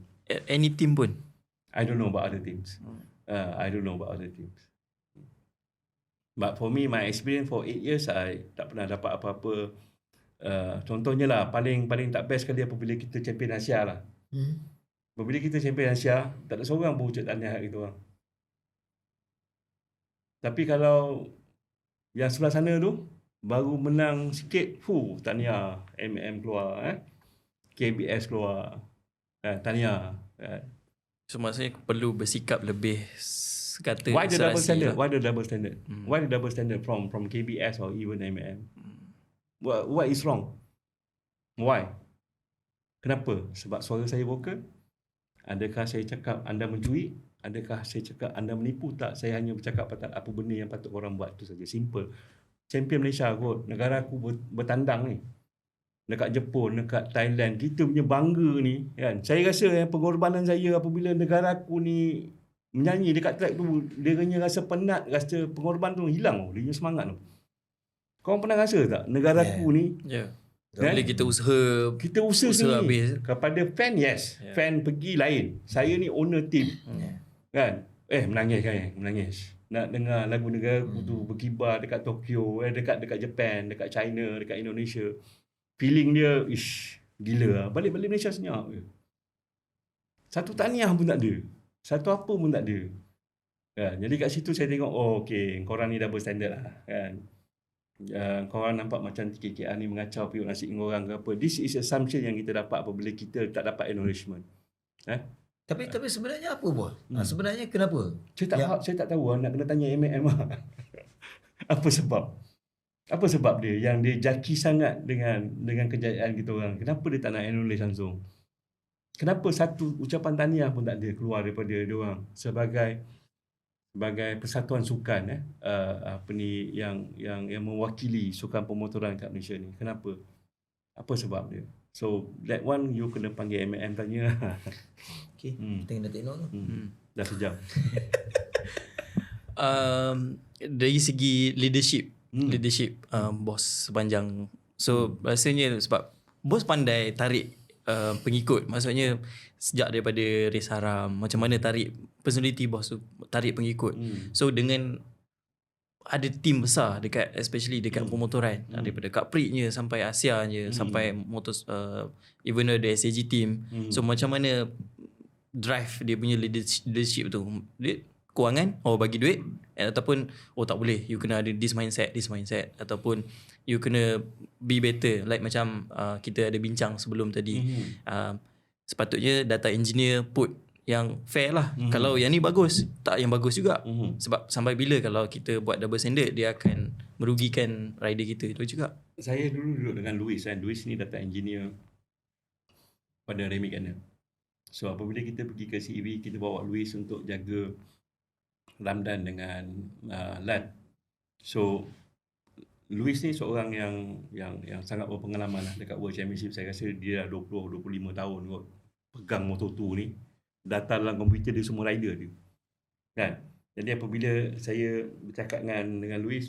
any team pun. I don't know about other teams. I don't know about other teams. But for me, my experience for 8 years, I tak pernah dapat apa-apa. Contohnya lah, paling tak best kali apabila kita champion Asia lah. Apabila kita champion Asia, tak ada seorang pun ucap tahniah kita orang. Tapi kalau yang sebelah sana tu, baru menang sikit, tahniah, MM keluar, KBS keluar, tahniah. So maksudnya perlu bersikap lebih kata Why the double serasi standard? lah. Why the double standard? Why the double standard from KBS or even MM? What is wrong? Why? Kenapa? Sebab suara saya vokal? Adakah saya cakap anda mencuri? Adakah saya cakap anda menipu? Tak, saya hanya bercakap apa benda yang patut orang buat, tu saja. Simple. Champion Malaysia kot, negara aku bertandang ni. Dekat Jepun, dekat Thailand, kita punya bangga ni kan. Saya rasa pengorbanan saya apabila negara aku ni menyanyi dekat track tu, dia rasa penat, rasa pengorbanan tu hilang, dia punya semangat tu. Kau pernah rasa tak negara aku ni? Kan? Bila kita usaha sendiri. habis. Kepada fan, yes. Fan pergi lain. Saya ni owner team. Kan? Menangis. Nak dengar lagu negara aku tu berkibar dekat Tokyo, dekat Japan, dekat China, dekat Indonesia. Feeling dia, gila lah. Balik Malaysia senyap je. Satu tahniah pun tak ada. Satu apa pun tak ada. Kan? Jadi kat situ saya tengok, okey, korang ni double standard lah. Kan? Korang nampak macam KKR ni mengacau periuk nasib orang ke apa. This is assumption yang kita dapat apabila kita tak dapat acknowledgement. Tapi sebenarnya apa bos? Sebenarnya kenapa? Saya tak tahu. Nak kena tanya MM lah. Apa sebab dia yang dia jaki sangat dengan kejayaan kita orang? Kenapa dia tak nak acknowledge langsung? Kenapa satu ucapan tahniah pun tak ada keluar daripada dia orang sebagai persatuan sukan yang mewakili sukan pemotoran kat Malaysia ni? Kenapa? Apa sebab dia? So that one you kena panggil MM tanya. Okey, kita kena tengok tu. Dah sejam. Dari segi leadership bos sepanjang, so rasanya sebab bos pandai tarik pengikut, maksudnya sejak daripada race haram, macam mana tarik personality bos tu, tarik pengikut. So dengan ada tim besar especially dekat pemotoran, daripada Capri-nya sampai Asia-nya, sampai even ada SAG team. So macam mana drive dia punya leadership tu? Dia kewangan, bagi duit, ataupun tak boleh, you kena ada this mindset, ataupun you kena be better, like macam kita ada bincang sebelum tadi. Sepatutnya data engineer put yang fair lah. Kalau yang ni bagus, tak yang bagus juga. Sebab sampai bila kalau kita buat double standard, dia akan merugikan rider kita itu juga. Saya dulu duduk dengan Louis kan. Louis ni data engineer pada Remy Gardner. So apabila kita pergi ke CEV, kita bawa Louis untuk jaga Ramdan dengan Lan. So Louis ni seorang yang sangat berpengalaman lah dekat World Championship. Saya rasa dia dah 20-25 tahun kot pegang Moto2 ni. Data dalam komputer dia semua rider dia. Kan? Jadi apabila saya bercakap dengan Louis,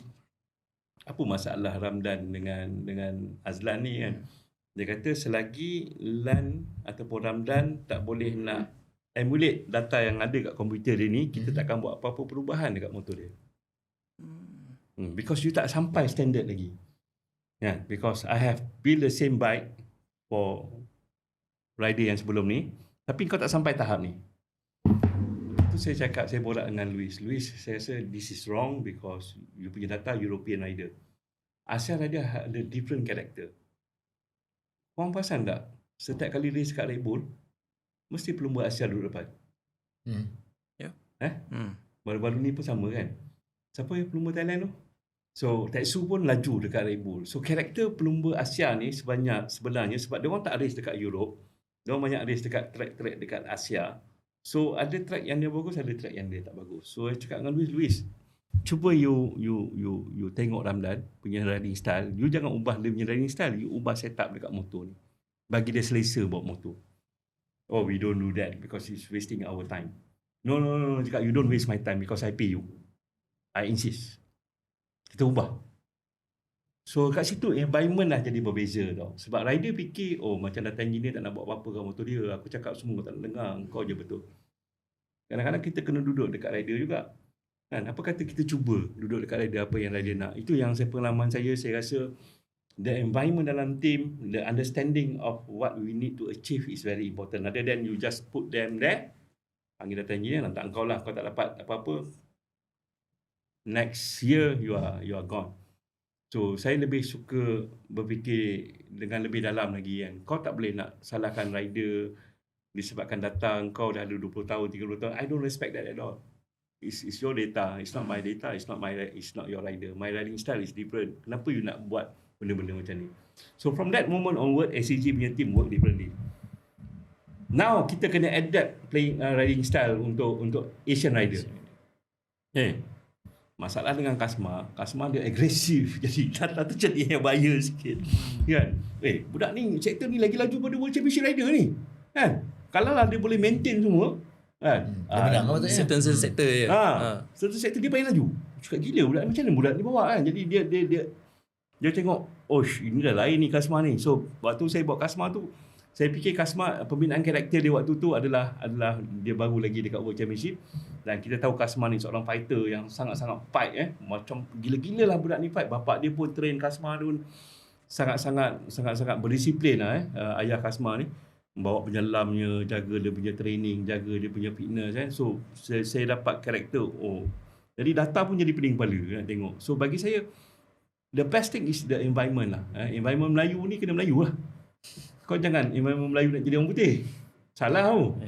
apa masalah Ramdan dengan Azlan ni kan? Dia kata selagi Lan ataupun Ramdan tak boleh nak emulate data yang ada kat komputer dia ni, kita takkan buat apa-apa perubahan dekat motor dia. Because you tak sampai standard lagi. Yeah, because I have built the same bike for rider yang sebelum ni, tapi kau tak sampai tahap ni. Itu saya cakap, saya borak dengan Louis, saya rasa this is wrong because you punya data European rider. Asia rider ada different character. Korang perasan tak? Setiap kali race kat Red Bull, mesti pelumba Asia duduk depan. Baru-baru ni pun sama kan? Siapa yang pelumba Thailand tu? So Tetsu pun laju dekat Red Bull. So karakter pelumba Asia ni sebenarnya sebab dia orang tak race dekat Europe, Diorang banyak race dekat track-track dekat Asia. So ada track yang dia bagus, ada track yang dia tak bagus. So saya cakap dengan Luis, cuba you tengok Ramdan punya riding style. You jangan ubah dia punya riding style, you ubah setup dekat motor ni. Bagi dia selesa bawa motor. Oh, we don't do that because it's wasting our time. No, cakap you don't waste my time because I pay you. I insist. Kita ubah. So kat situ environment dah jadi berbeza tau. Sebab rider fikir, oh macam datang engineer tak nak buat apa-apa kat motor dia. Aku cakap semua kau tak nak dengar, kau je betul. Kadang-kadang kita kena duduk dekat rider juga. Kan, apa kata kita cuba duduk dekat rider apa yang rider nak. Itu yang pengalaman saya rasa the environment dalam team, the understanding of what we need to achieve is very important. Rather than you just put them there, panggil datang engineer, lantak kau lah, kau tak dapat apa-apa. Next year you are gone. So saya lebih suka berfikir dengan lebih dalam lagi kan. Kau tak boleh nak salahkan rider disebabkan datang kau dah ada 20 tahun, 30 tahun. I don't respect that at all. It's your data. It's not my data. It's not your rider. My riding style is different. Kenapa you nak buat benda-benda macam ni? So from that moment onward, SCG punya team work differently. Now kita kena adapt playing riding style untuk Asian rider. Masalah dengan Kasma dia agresif. Jadi datang tu jadi yang bahaya sikit. Kan? Budak ni, sektor ni lagi laju pada World Championship rider ni. Kan? Kalau lah dia boleh maintain semua, kan? Certain sektor je. Certain sektor dia paling laju. Cakap gila budak ni, macam mana budak ni bawa kan? Jadi dia tengok, oh ini dah lain ni Kasma ni. So waktu saya buat Kasma tu, saya fikir Kasma, pembinaan karakter dia waktu tu adalah dia baru lagi dekat World Championship. Dan kita tahu Kasma ni seorang fighter yang sangat-sangat fight macam gila-gila lah budak ni fight. Bapak dia pun train Kasma tu sangat-sangat berdisiplin lah ayah Kasma ni. Bawa penyelamnya, jaga dia punya training, jaga dia punya fitness So saya dapat karakter. Jadi data pun jadi pening kepala nak tengok. So bagi saya the best thing is the environment lah. Environment Melayu ni kena Melayu lah. Kau jangan environment Melayu nak jadi orang putih. Salah tau.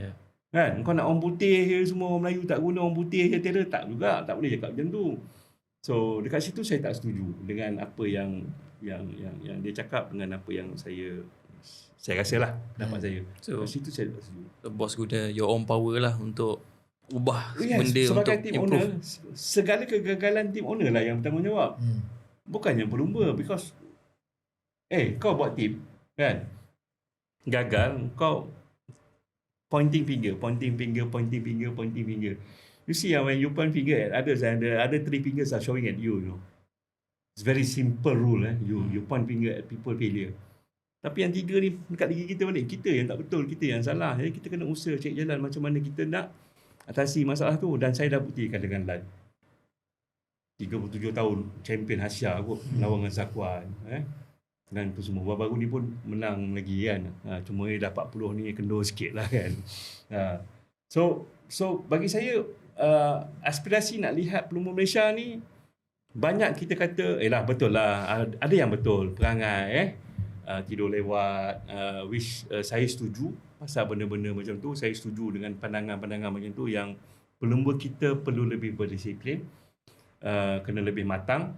Kan? Kau nak orang putih je, semua orang Melayu tak guna orang putih je, terror. Tak juga. Tak boleh cakap macam tu. So dekat situ saya tak setuju dengan apa yang dia cakap, dengan apa yang saya rasa lah dapat saya. So dekat situ saya tak setuju. The boss guna your own power lah untuk ubah benda sebagai untuk team improve. Owner, segala kegagalan team owner lah yang bertanggungjawab. Bukannya pelumba. Because kau buat team kan, gagal, kau pointing finger. You see when you point finger at others, and the other 3 fingers are showing at you know. It's very simple rule. You point finger at people failure. Tapi yang 3 ni dekat diri kita balik. Kita yang tak betul, kita yang salah. Jadi kita kena usaha cek jalan macam mana kita nak atasi masalah tu. Dan saya dah buktikan dengan Lan. 37 tahun champion Asia kot, lawan dengan Zakwan. Dan tu semua. Baru ni pun menang lagi kan. Cuma dah 40 ni kendor sikit lah kan. So bagi saya aspirasi nak lihat pelumba Malaysia ni, banyak kita kata betul lah, ada yang betul perangai tidur lewat, which saya setuju pasal benda-benda macam tu. Saya setuju dengan pandangan-pandangan macam tu, yang pelumba kita perlu lebih berdisiplin, kena lebih matang.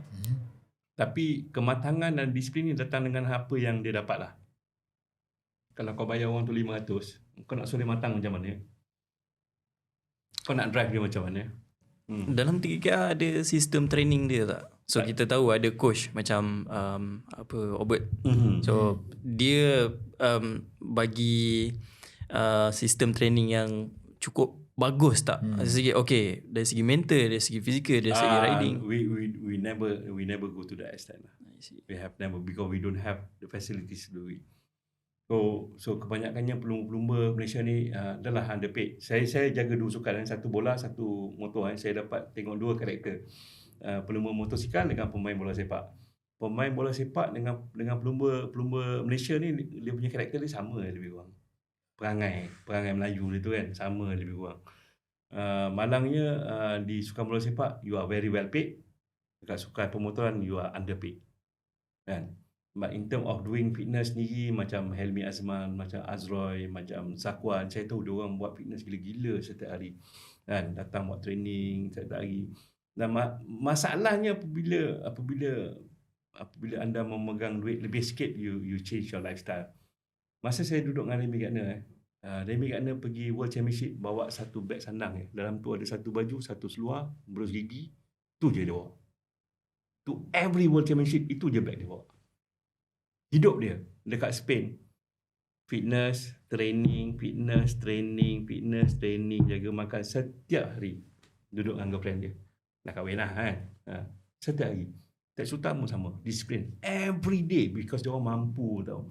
Tapi kematangan dan disiplin ni datang dengan apa yang dia dapat lah. Kalau kau bayar orang tu 500, kau nak suruh matang macam mana? Kau nak drive dia macam mana? Dalam 3KR ada sistem training dia tak? So kita tahu ada coach macam Obert. So dia bagi sistem training yang cukup bagus tak? Dari segi dari segi mental, dari segi fizikal, dari segi riding. We never go to that extent lah. We have never, because we don't have the facilities to do it. So kebanyakannya pelumba Malaysia ni adalah underpaid. Saya jaga 2 sukan, satu bola, satu motor. Saya dapat tengok 2 karakter. Pelumba motosikal dengan pemain bola sepak. Pemain bola sepak dengan pelumba Malaysia ni, dia punya karakter dia sama lebih kurang. Perangai Melayu dia tu kan sama lebih kurang. Malangnya di sukan bola sepak you are very well paid. Dekat sukan pemotoran you are underpaid. Kan? But in term of doing fitness sendiri, macam Helmi Azman, macam Azroy, macam Zakwan, saya tahu dia orang buat fitness gila-gila setiap hari. Kan? Datang buat training setiap hari. Dan masalahnya apabila anda memegang duit lebih sikit, you change your lifestyle. Masa saya duduk dengan Remy Gardner, Remy Gardner pergi World Championship bawa satu beg sandang dalam tu ada satu baju, satu seluar, berus gigi, tu je dia bawa. To every World Championship itu je beg dia bawa. Hidup dia dekat Spain, fitness, training, jaga makan setiap hari. Duduk dengan girlfriend dia, nak kahwin lah kan. Setiap hari. Teks utama sama, disiplin every day, because dia orang mampu tau.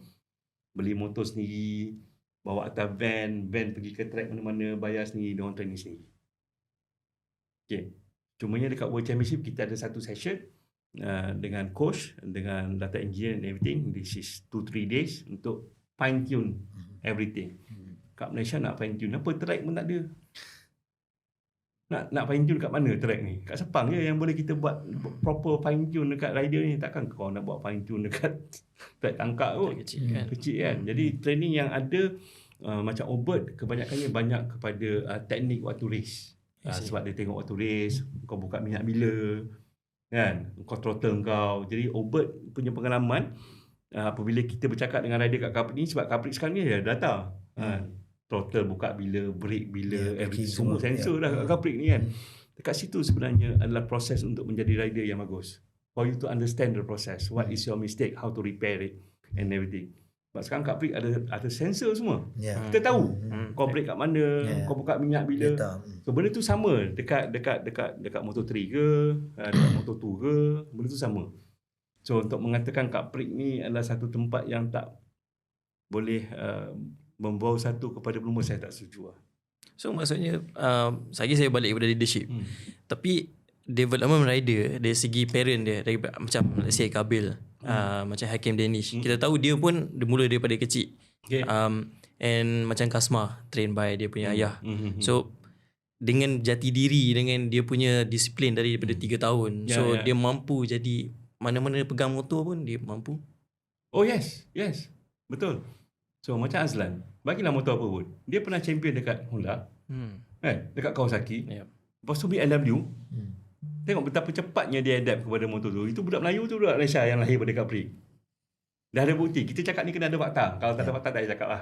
Beli motor sendiri, bawa atas van pergi ke track mana-mana, bayar sendiri, dia orang training sendiri. Okay. Cumanya dekat World Championship kita ada satu session dengan coach, dengan data engineer and everything. This is 2-3 days untuk fine tune everything. Kat Malaysia nak fine tune apa, track pun tak ada. Nak fine tune kat mana track ni? Kat Sepang je yang boleh kita buat proper fine tune dekat rider ni. Takkan kau nak buat fine tune dekat track tangkap kot. Kecil kan. Jadi training yang ada macam Obert kebanyakannya banyak kepada teknik waktu race. Sebab dia tengok waktu race, kau buka minyak bila kan, kau throttle kau. Jadi Obert punya pengalaman apabila kita bercakap dengan rider kat Capri ni, sebab Capri sekarang ni ada data. Throttle buka bila, brake bila, semua sensor dah kat Capri ni kan. Dekat situ sebenarnya adalah proses untuk menjadi rider yang bagus. For you to understand the process, what is your mistake, how to repair it and everything. Sebab sekarang Capri ada sensor semua. Kita tahu kau brake kat mana, kau buka minyak bila. So benda tu sama dekat Moto3 ke, dekat Moto2 ke, benda tu sama. So untuk mengatakan Capri ni adalah satu tempat yang tak boleh membawa satu kepada pelumba, saya tak setuju lah. So maksudnya saya balik kepada leadership. Tapi development rider dari segi parent dia, dari macam let's say Kabil, macam Hakim Danish, kita tahu dia pun mula daripada kecil. And macam Kasma train by dia punya ayah. So dengan jati diri, dengan dia punya disiplin daripada 3 tahun, dia mampu jadi mana-mana pegang motor pun dia mampu. Oh yes, betul. So macam Azlan, bagilah motor apa pun, dia pernah champion dekat Honda, kan, dekat Kawasaki. Lepas tu BMW. Tengok betapa cepatnya dia adapt kepada motor tu. Itu budak Melayu tu, budak Malaysia yang lahir pada Capri. Dah ada bukti. Kita cakap ni kena ada fakta. Kalau tak ada fakta tak payah cakap lah.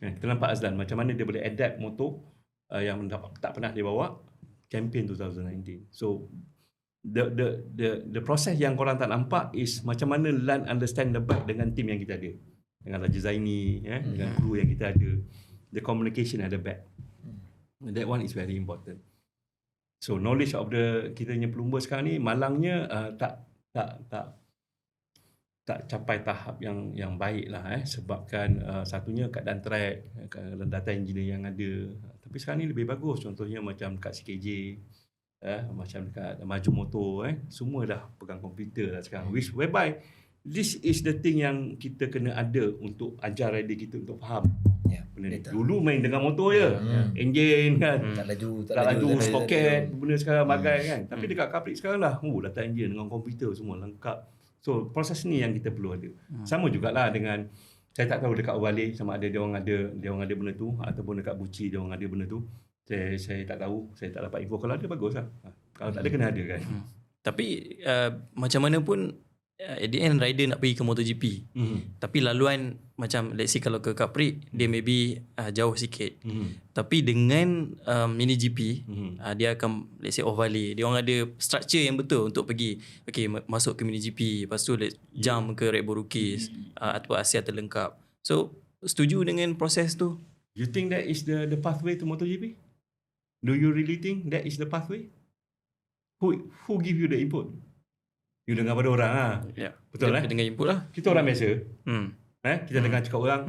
Kita nampak Azlan macam mana dia boleh adapt motor yang tak pernah dia bawa, champion 2019. So the process yang korang tak nampak is macam mana learn understand the bike dengan team yang kita ada, dengan Raja Zaini, dengan crew yang kita ada. The communication at the back. That one is very important. So knowledge of kita punya pelumba sekarang ni malangnya tak capai tahap yang baik lah, sebabkan satunya keadaan track, keadaan data engineer yang ada. Tapi sekarang ni lebih bagus. Contohnya macam dekat CKJ, macam dekat Maju Motor, semua dah pegang komputer lah sekarang. Whereby this is the thing yang kita kena ada untuk ajar rider kita untuk faham. Benda ni. Dulu main dengan motor je, enjin kan, tak laju, sprocket, benda sekarang bagai kan. Tapi dekat Capri sekarang dah data enjin dengan komputer semua lengkap. So proses ni yang kita perlu ada. Sama jugalah dengan, saya tak tahu dekat Ovale sama ada dia orang ada benda tu, ataupun dekat Buci dia orang ada benda tu. Saya tak tahu, saya tak dapat info. Kalau ada baguslah. Kalau tak ada kena ada kan. Tapi macam mana pun at the end rider nak pergi ke MotoGP. Tapi laluan macam let's say kalau ke Capri dia maybe jauh sikit. Tapi dengan mini GP dia akan let's say Ovale, dia orang ada structure yang betul untuk pergi masuk ke mini GP, lepas tu jump ke Red Bull Rookies atau Asia terlengkap. So setuju dengan proses tu? You think that is the pathway to MotoGP? Do you really think that is the pathway? Who give you the input? You dengar pada orang betul lah. Dengar input lah. Kita orang biasa. Kita dengar cakap orang.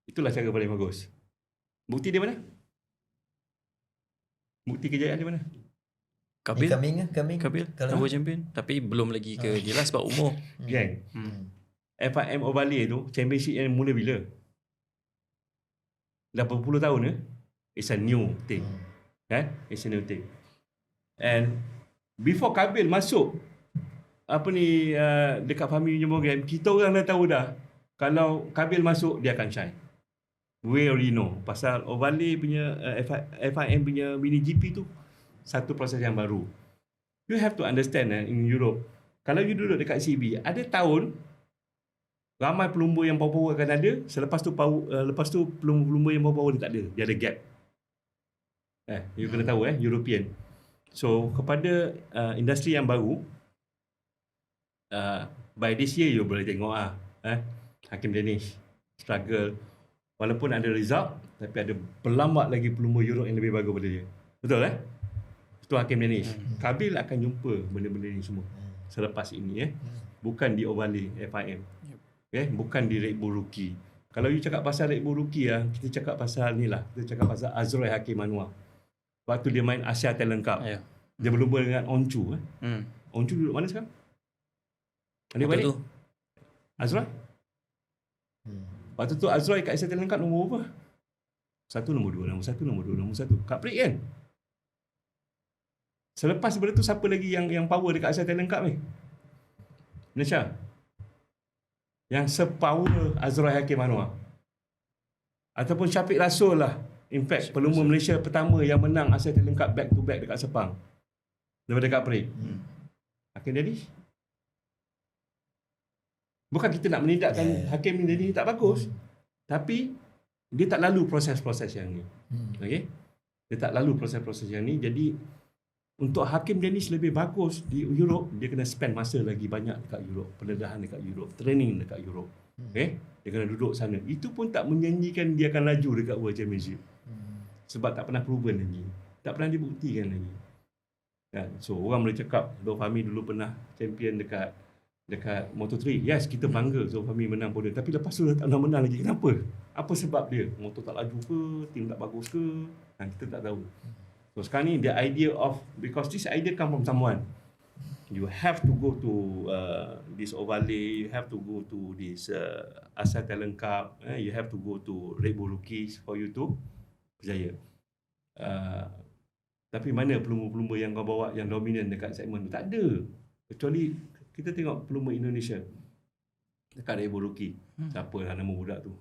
Itulah cara paling bagus. Bukti dia mana? Bukti kejayaan dia mana? Kabil. Kabil. World champion. Tapi belum lagi ke dia lah sebab umur. Gang. FIM Ovale tu championship yang mula bila? 80 tahun ke? It's a new thing. It's a new thing. And before Kabil masuk dekat Fahmi punya program, kita orang dah tahu dah kalau Kabil masuk dia akan shine. We already know. Pasal Ovale punya FIM punya mini GP tu satu proses yang baru. You have to understand in Europe, kalau you duduk dekat CB, ada tahun Ramai pelumba yang power akan ada, lepas tu pelumba yang power dia tak ada. Dia ada gap. You kena tahu European. So kepada industri yang baru, by this year you boleh tengok Hakim Danish struggle, walaupun ada result tapi ada berlambat lagi pelumba Europe yang lebih bagus daripada dia. Betul Itu Hakim Danish. Kabil akan jumpa benda-benda ni semua selepas ini bukan di Ovalle FIM. Bukan di Red Bull Rookie. Kalau you cakap pasal Red Bull Rookie kita cakap pasal ni lah. Kita cakap pasal Azroy Hakim Anwar. Waktu dia main Asia Talent Cup. Dia berlumba dengan Oncu. Oncu duduk mana sekarang? Dia balik? Azroy? Waktu tu Azroy kat Asia Talent Cup nombor apa? 1, nombor 2, nombor 1, nombor 2, nombor 1. Kat Perik kan? Selepas daripada tu siapa lagi yang power dekat Asia Talent Cup ni? Malaysia. Yang sepower Azroy Hakim Anwar. Ataupun Syafiq Rasul lah. In fact, pelumba Malaysia pertama yang menang Asia Talent Cup back to back dekat Sepang. Daripada kat Perik. Hakim Danish. Bukan kita nak menidakkan Hakim Danish tak bagus. Tapi dia tak lalu proses-proses yang ni. Okay? Dia tak lalu proses-proses yang ni. Jadi untuk Hakim Danish lebih bagus di Europe, dia kena spend masa lagi banyak dekat Europe, pendedahan dekat Europe, training dekat Europe. Okay? Dia kena duduk sana. Itu pun tak menjanjikan dia akan laju dekat World Championship. Sebab tak pernah proven lagi. Tak pernah dibuktikan lagi. Kan? So orang boleh cakap Zul Fahmi dulu pernah champion dekat Moto3. Yes, kita bangga Zul Fahmi menang podium. Tapi lepas tu tak pernah menang lagi. Kenapa? Apa sebab dia? Motor tak laju ke? Tim tak bagus ke? Kita tak tahu. So sekarang ni the idea of, because this idea come from someone. You have to go to this Ovalle, you have to go to this Asia Talent Cup, you have to go to Red Bull Rookies for you to berjaya. Tapi mana pelumba-pelumba yang kau bawa yang dominan dekat segmen tu? Tak ada. Kecuali kita tengok pelumba Indonesia dekat Red Bull Rookie. Siapa lah nama budak tu?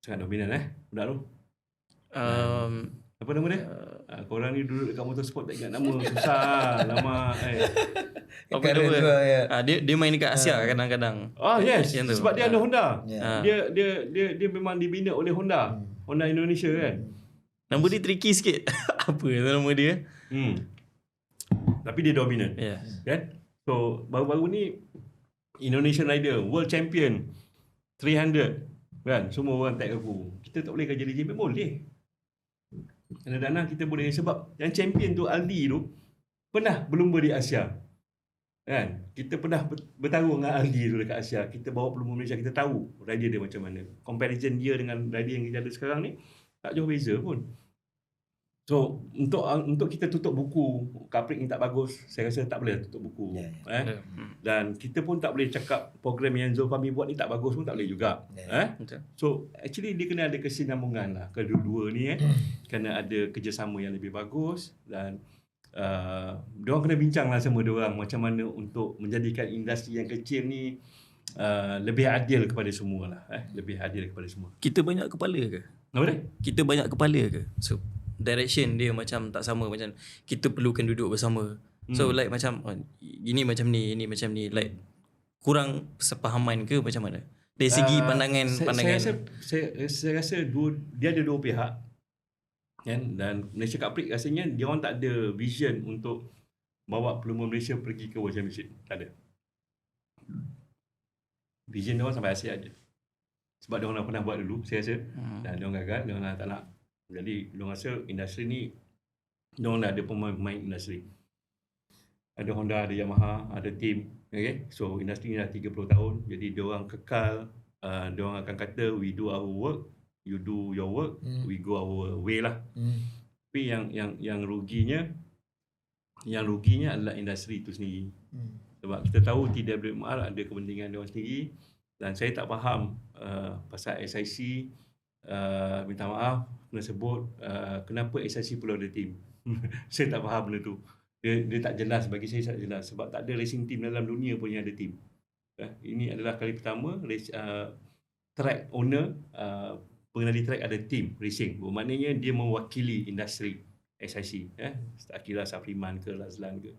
Sangat dominan budak tu. Apa nama dia? Korang ni duduk dekat motorsport tak ingat nama. Susah. Lama. Apa nama? Dia main dekat Asia kadang-kadang. Yes. Sebab dia ada Honda. Dia memang dibina oleh Honda. Honda Indonesia kan. Nama dia tricky sikit. Apa nama dia? Tapi dia dominan. Kan? So baru-baru ni Indonesian Rider World Champion 300 kan. Semua orang tag aku. Kita tak boleh kerja DJ. Boleh. Kadang-kadang kita boleh. Sebab yang champion tu Aldi tu pernah berlumba di Asia kan. Kita pernah bertarung dengan Aldi tu dekat Asia. Kita bawa pelumba Malaysia. Kita tahu rider dia macam mana. Comparison dia dengan rider yang kita ada sekarang ni tak jauh beza pun. So untuk kita tutup buku Kaprik ni tak bagus, saya rasa tak boleh tutup buku. Dan kita pun tak boleh cakap program yang Zul Fahmi buat ni tak bagus pun tak boleh juga. So actually dia kena ada kesinambungan lah kedua-dua ni kena ada kerjasama yang lebih bagus. Dan diorang kena bincang lah sama diorang macam mana untuk menjadikan industri yang kecil ni lebih adil kepada semua lah. Lebih adil kepada semua. Kita banyak kepala ke? Apa dia? Kita banyak kepala ke? So direction dia macam tak sama. Macam kita perlukan duduk bersama. So like macam ini macam ni, ini macam ni, like kurang sepahaman ke macam mana? Dari segi pandangan. Saya rasa dia ada dua pihak. Dan Malaysia Cup Prix rasanya dia orang tak ada vision untuk bawa pelumba Malaysia pergi ke World Championship. Tak ada. Vision dia orang sampai Asia aja. Sebab dia orang dah pernah buat dulu, saya rasa. Dan dia orang gagal, dia orang tak nak. Jadi dia orang rasa industri ni dia orang dah ada pemain industri. Ada Honda, ada Yamaha, ada team. Okay? So industri ni dah 30 tahun. Jadi dia orang kekal, dia orang akan kata we do our work, you do your work, we go our way lah. Tapi yang ruginya adalah industri itu sendiri. Sebab kita tahu TWMR ada kepentingan dia orang sendiri. Dan saya tak faham pasal SIC. Minta maaf kena sebut kenapa SIC perlu ada team. Saya tak faham benda tu. Dia tak jelas bagi saya, tak jelas. Sebab tak ada racing team dalam dunia pun yang ada team. Ini adalah kali pertama track owner, pengendali track ada team racing. Bermaknanya dia mewakili industri SIC. Akira Safriman ke Lazlan ke.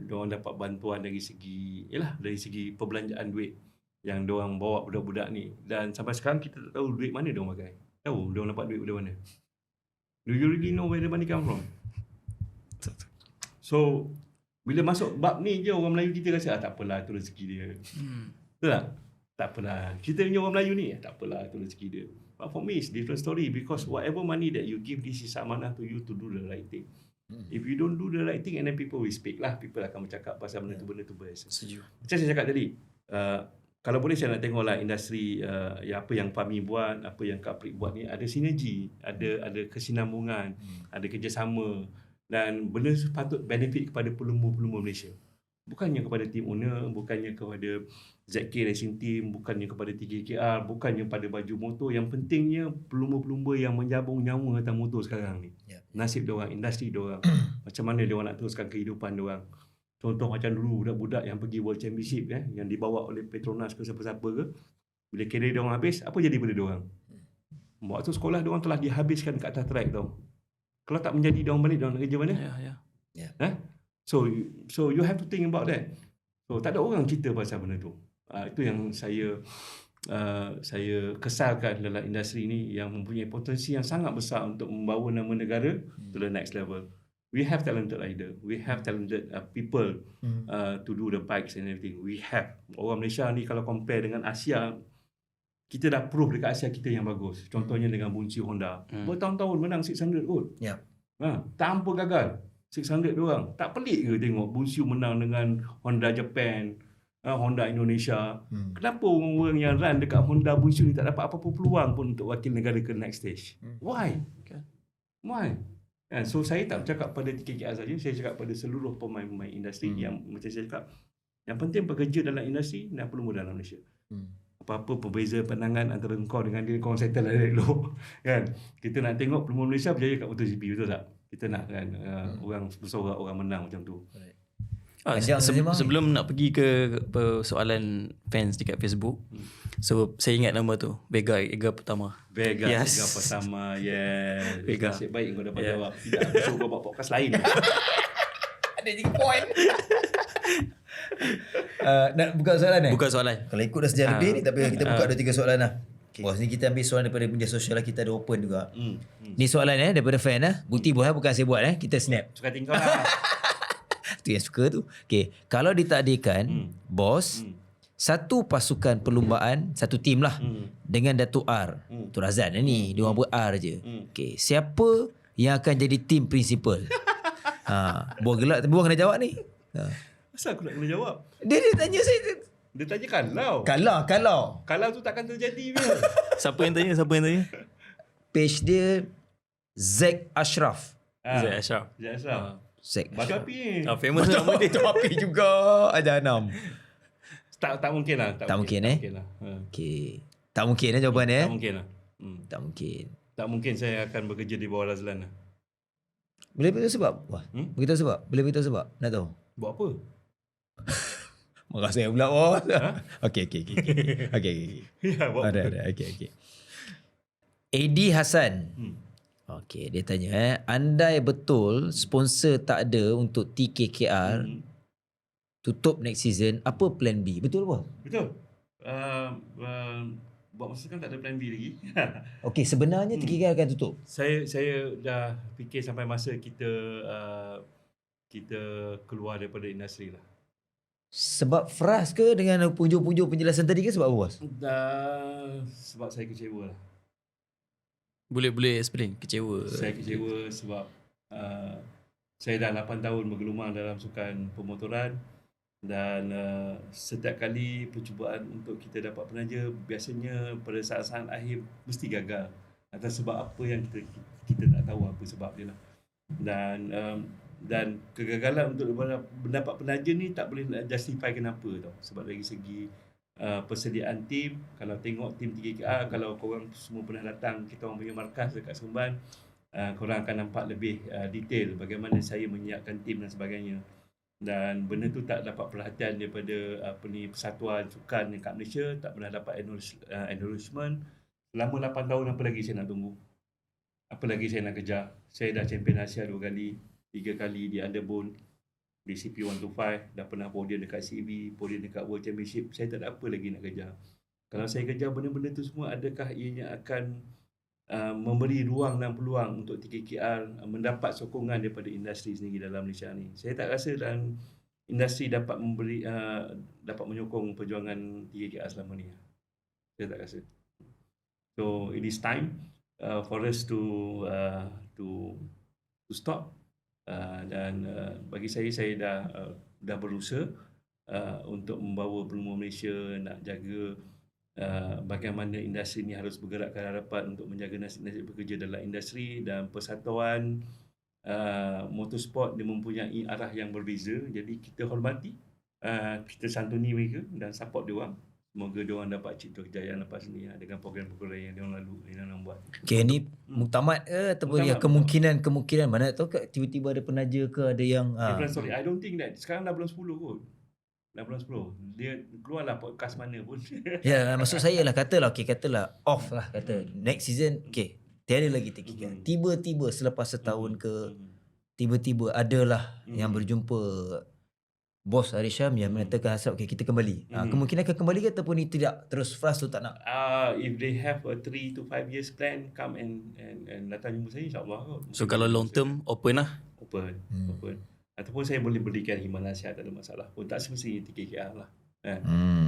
Diorang dapat bantuan dari segi perbelanjaan duit. yang diorang bawa budak-budak ni. Dan sampai sekarang kita tak tahu duit mana diorang pakai. Tahu diorang dapat duit dari mana? Do you really know where the money come from? So bila masuk bab ni je orang Melayu kita rasa tak apalah, tu rezeki dia. Betul tak? Tak apalah. Kita punya orang Melayu ni tak apalah, tu rezeki dia. But for me it's different story, because whatever money that you give, this is amanah to you to do the right thing. If you don't do the right thing, and then people will speak lah. People akan bercakap pasal benda tu biasa. Setuju. Macam saya cakap tadi, kalau boleh saya nak tengoklah industri apa yang Fahmi buat, apa yang Kak Prik buat ni, ada sinergi, ada kesinambungan, ada kerjasama, dan benda patut benefit kepada pelumba-pelumba Malaysia. Bukannya kepada team owner, bukannya kepada ZK Racing Team, bukannya kepada 3KR, bukannya pada baju motor. Yang pentingnya pelumba-pelumba yang menjabung nyawa atas motor sekarang ni. Nasib diorang, industri diorang, macam mana diorang nak teruskan kehidupan diorang. Contoh macam dulu budak-budak yang pergi World Championship yang dibawa oleh Petronas ke siapa-siapa ke, bila kerja diorang habis, apa jadi pada diorang? Waktu sekolah diorang telah dihabiskan kat atas track tau. Kalau tak menjadi diorang balik, diorang nak kerja mana? So you have to think about that. So tak ada orang cerita pasal benda tu. Itu yang saya kesalkan dalam industri ni, yang mempunyai potensi yang sangat besar untuk membawa nama negara to the next level. We have talented rider, we have talented people to do the bikes and everything. We have. Orang Malaysia ni kalau compare dengan Asia, kita dah prove dekat Asia kita yang bagus. Contohnya dengan Bunsi Honda. Bertahun-tahun menang 600 kot. Tanpa gagal. 600 diorang. Tak pelik ke tengok Bunsi menang dengan Honda Japan, Honda Indonesia. Kenapa orang-orang yang run dekat Honda Bunsi ni tak dapat apa-apa peluang pun untuk wakil negara ke next stage? Why? Why? So saya tak bercakap pada TKKR saja, saya cakap pada seluruh pemain-pemain industri yang macam saya cakap, yang penting pekerja dalam industri dan pelumba dalam Malaysia. Apa-apa perbeza pandangan antara kau dengan dia, kau settle dari dulu. Kan? Kita nak tengok pelumba Malaysia berjaya kat MotoGP, betul tak? Kita nak kan orang bersorak, orang menang macam tu. Sebelum nak pergi ke soalan fans dekat Facebook, so saya ingat nama tu, Vega pertama. Vega pertama, yes. Vega. Nasib baik kau dapat jawab. Tidak, besok kau buat podcast lain. Ada 3 point. Nak buka soalan ni? Buka soalan. Kalau ikut dah sejam lebih ni, tapi kita buka 2-3 soalan lah. Bos ni kita ambil soalan daripada media sosial lah, kita ada open juga. Ni soalan daripada fan bukti bos bukan saya buat kita snap. Suka tinggal lah. Tu yang suka tu. Okay. Kalau ditakdirkan, bos, satu pasukan perlumbaan, satu tim lah, dengan Datuk R. Tu Razan ni, dia orang buat R je. Okay. Siapa yang akan jadi tim principal? Buah gelak tapi buah kena jawab ni. Asal aku nak kena jawab? Dia tanya saya. Dia tanya kalau. Kalau tu takkan terjadi ke? Siapa yang tanya? Page dia Zack Ashraf. Zack Ashraf. Zack Batu api ni. Famous nama dia. Batu api juga. Ajar 6. Tak mungkin lah. Tak mungkin. Okay. Tak mungkin jawapan Tak mungkin lah. Tak mungkin. Tak mungkin saya akan bekerja di bawah Razlan lah. Boleh beritahu sebab? Beritahu sebab? Boleh beritahu sebab? Nak tahu? Buat apa? Marah saya pula bos. Okey. Ya, buat apa? Ada. Okey. Edi Hassan. Okey, dia tanya andai betul sponsor tak ada untuk TKKR tutup next season, apa plan B? Betul bos? Betul. Buat masa kan tak ada plan B lagi. Okey, sebenarnya TKKR akan tutup. Saya dah fikir sampai masa kita keluar daripada industri lah. Sebab frust ke dengan punjung-punjung penjelasan tadi ke sebab apa bos? Sebab saya kecewa lah. Boleh explain kecewa. Saya kecewa sebab saya dah 8 tahun bergelumang dalam sukan pemotoran, dan setiap kali percubaan untuk kita dapat penaja, biasanya pada saat-saat akhir mesti gagal atas sebab apa yang kita tak tahu apa sebab dia lah. Dan kegagalan untuk mendapat penaja ni tak boleh nak justify kenapa tau. Sebab dari segi persediaan tim, kalau tengok tim 3KR, kalau korang semua pernah datang kita orang punya markas dekat Seremban, korang akan nampak lebih detail bagaimana saya menyiapkan tim dan sebagainya. Dan benda tu tak dapat perhatian daripada persatuan sukan dekat Malaysia, tak pernah dapat endorsement. Selama 8 tahun, apa lagi saya nak tunggu? Apa lagi saya nak kejar? Saya dah champion Asia 2 kali, 3 kali di Underbone. BCP 125, dah pernah podium dekat CB, podium dekat World Championship. Saya tak ada apa lagi nak kejar. Kalau saya kejar benda-benda tu semua, adakah ianya akan memberi ruang dan peluang untuk TKKR mendapat sokongan daripada industri sendiri dalam Malaysia ni? Saya tak rasa dan industri dapat dapat menyokong perjuangan TKKR selama ni. Saya tak rasa. So it is time for us to stop. Dan bagi saya dah berusaha untuk membawa peluang Malaysia, nak jaga bagaimana industri ini harus bergerak ke hadapan untuk menjaga nasib bekerja dalam industri. Dan persatuan motorsport dia mempunyai arah yang berbeza, jadi kita hormati, kita santuni mereka dan support dia orang. Semoga dia orang dapat cipta kejayaan lepas ni dengan program-program yang dia orang buat. Okay, ni muktamad ke ataupun ya kemungkinan mana tahu ke tiba-tiba ada penaja ke ada yang sorry, I don't think that. Sekarang dah bulan 10 kot. Dah bulan 10. Dia keluarlah podcast mana pun. Ya, maksud saya lah katalah off lah kata next season tiada lagi TKKR. Tiba-tiba selepas setahun ke tiba-tiba adalah yang berjumpa Bos Arisham yang mengatakan hasrat kita kembali. Kemungkinan akan kembali ke ataupun ni tidak terus fast tu tak nak? If they have a 3 to 5 years plan, come and datang jumpa saya, insyaAllah kot. So kalau long term open lah. Open. Ataupun saya boleh berikan himbauan nasihat, tak ada masalah pun. Tak semestinya TKKR lah.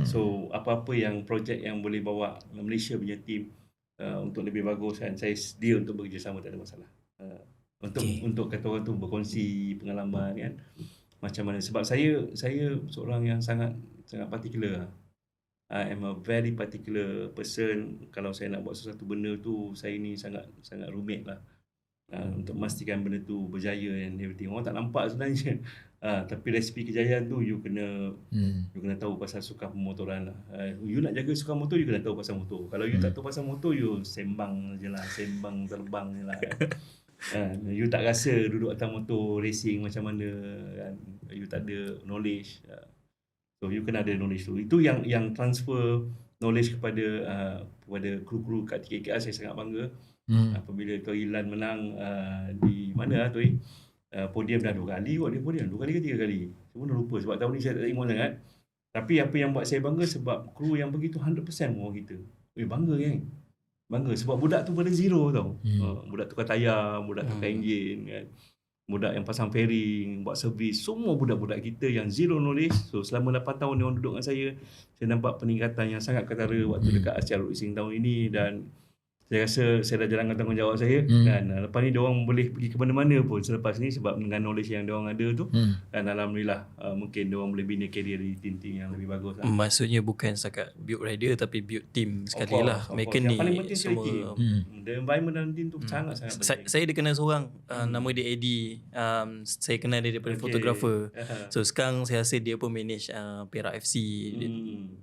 So apa-apa yang projek yang boleh bawa Malaysia punya team untuk lebih bagus kan, saya sedia untuk bekerjasama, tak ada masalah. Untuk kata orang tu berkongsi pengalaman kan, macam mana. Sebab saya seorang yang sangat particular. I am a very particular person. Kalau saya nak buat sesuatu benda tu, saya ni sangat rumit lah. Untuk memastikan benda tu berjaya and everything. Orang tak nampak sebenarnya. Tapi resipi kejayaan tu you kena tahu pasal suka pemotoran lah. You nak jaga suka motor, you kena tahu pasal motor. Kalau you tak tahu pasal motor, you sembang je lah, sembang terbang je lah. You tak rasa duduk atas motor racing macam mana kan? You tak ada knowledge. So you kena ada knowledge tu. Itu yang transfer knowledge kepada kru-kru kat TKKR. Saya sangat bangga apabila Tuan Ilan menang di mana lah tu podium dah 2 kali kot. Dia podium 2 kali ke 3 kali, semua dah lupa sebab tahun ni saya tak tengok sangat. Tapi apa yang buat saya bangga sebab kru yang pergi tu 100% orang kita. Bangga kan. Bangga sebab budak tu pada zero tau. Budak tukar tayar, budak tukar enjin kan. Budak yang pasang fairing, buat servis, semua budak-budak kita yang zero knowledge. So selama 8 tahun dia orang duduk dengan saya nampak peningkatan yang sangat ketara waktu dekat Asia Road Racing tahun ini. Dan saya rasa saya dah jalankan tanggungjawab saya dan lepas ni diorang boleh pergi ke mana-mana pun selepas ni sebab dengan knowledge yang diorang ada tu. Dan alhamdulillah mungkin diorang boleh bina career di tim-tim yang lebih bagus lah. Maksudnya bukan setakat build rider tapi build team sekali lah. Mereka ni semua the environment dalam team tu sangat-sangat penting. Saya dia kenal seorang nama dia Eddie. Saya kenal dia daripada fotografer. So sekarang saya rasa dia pun manage Perak FC.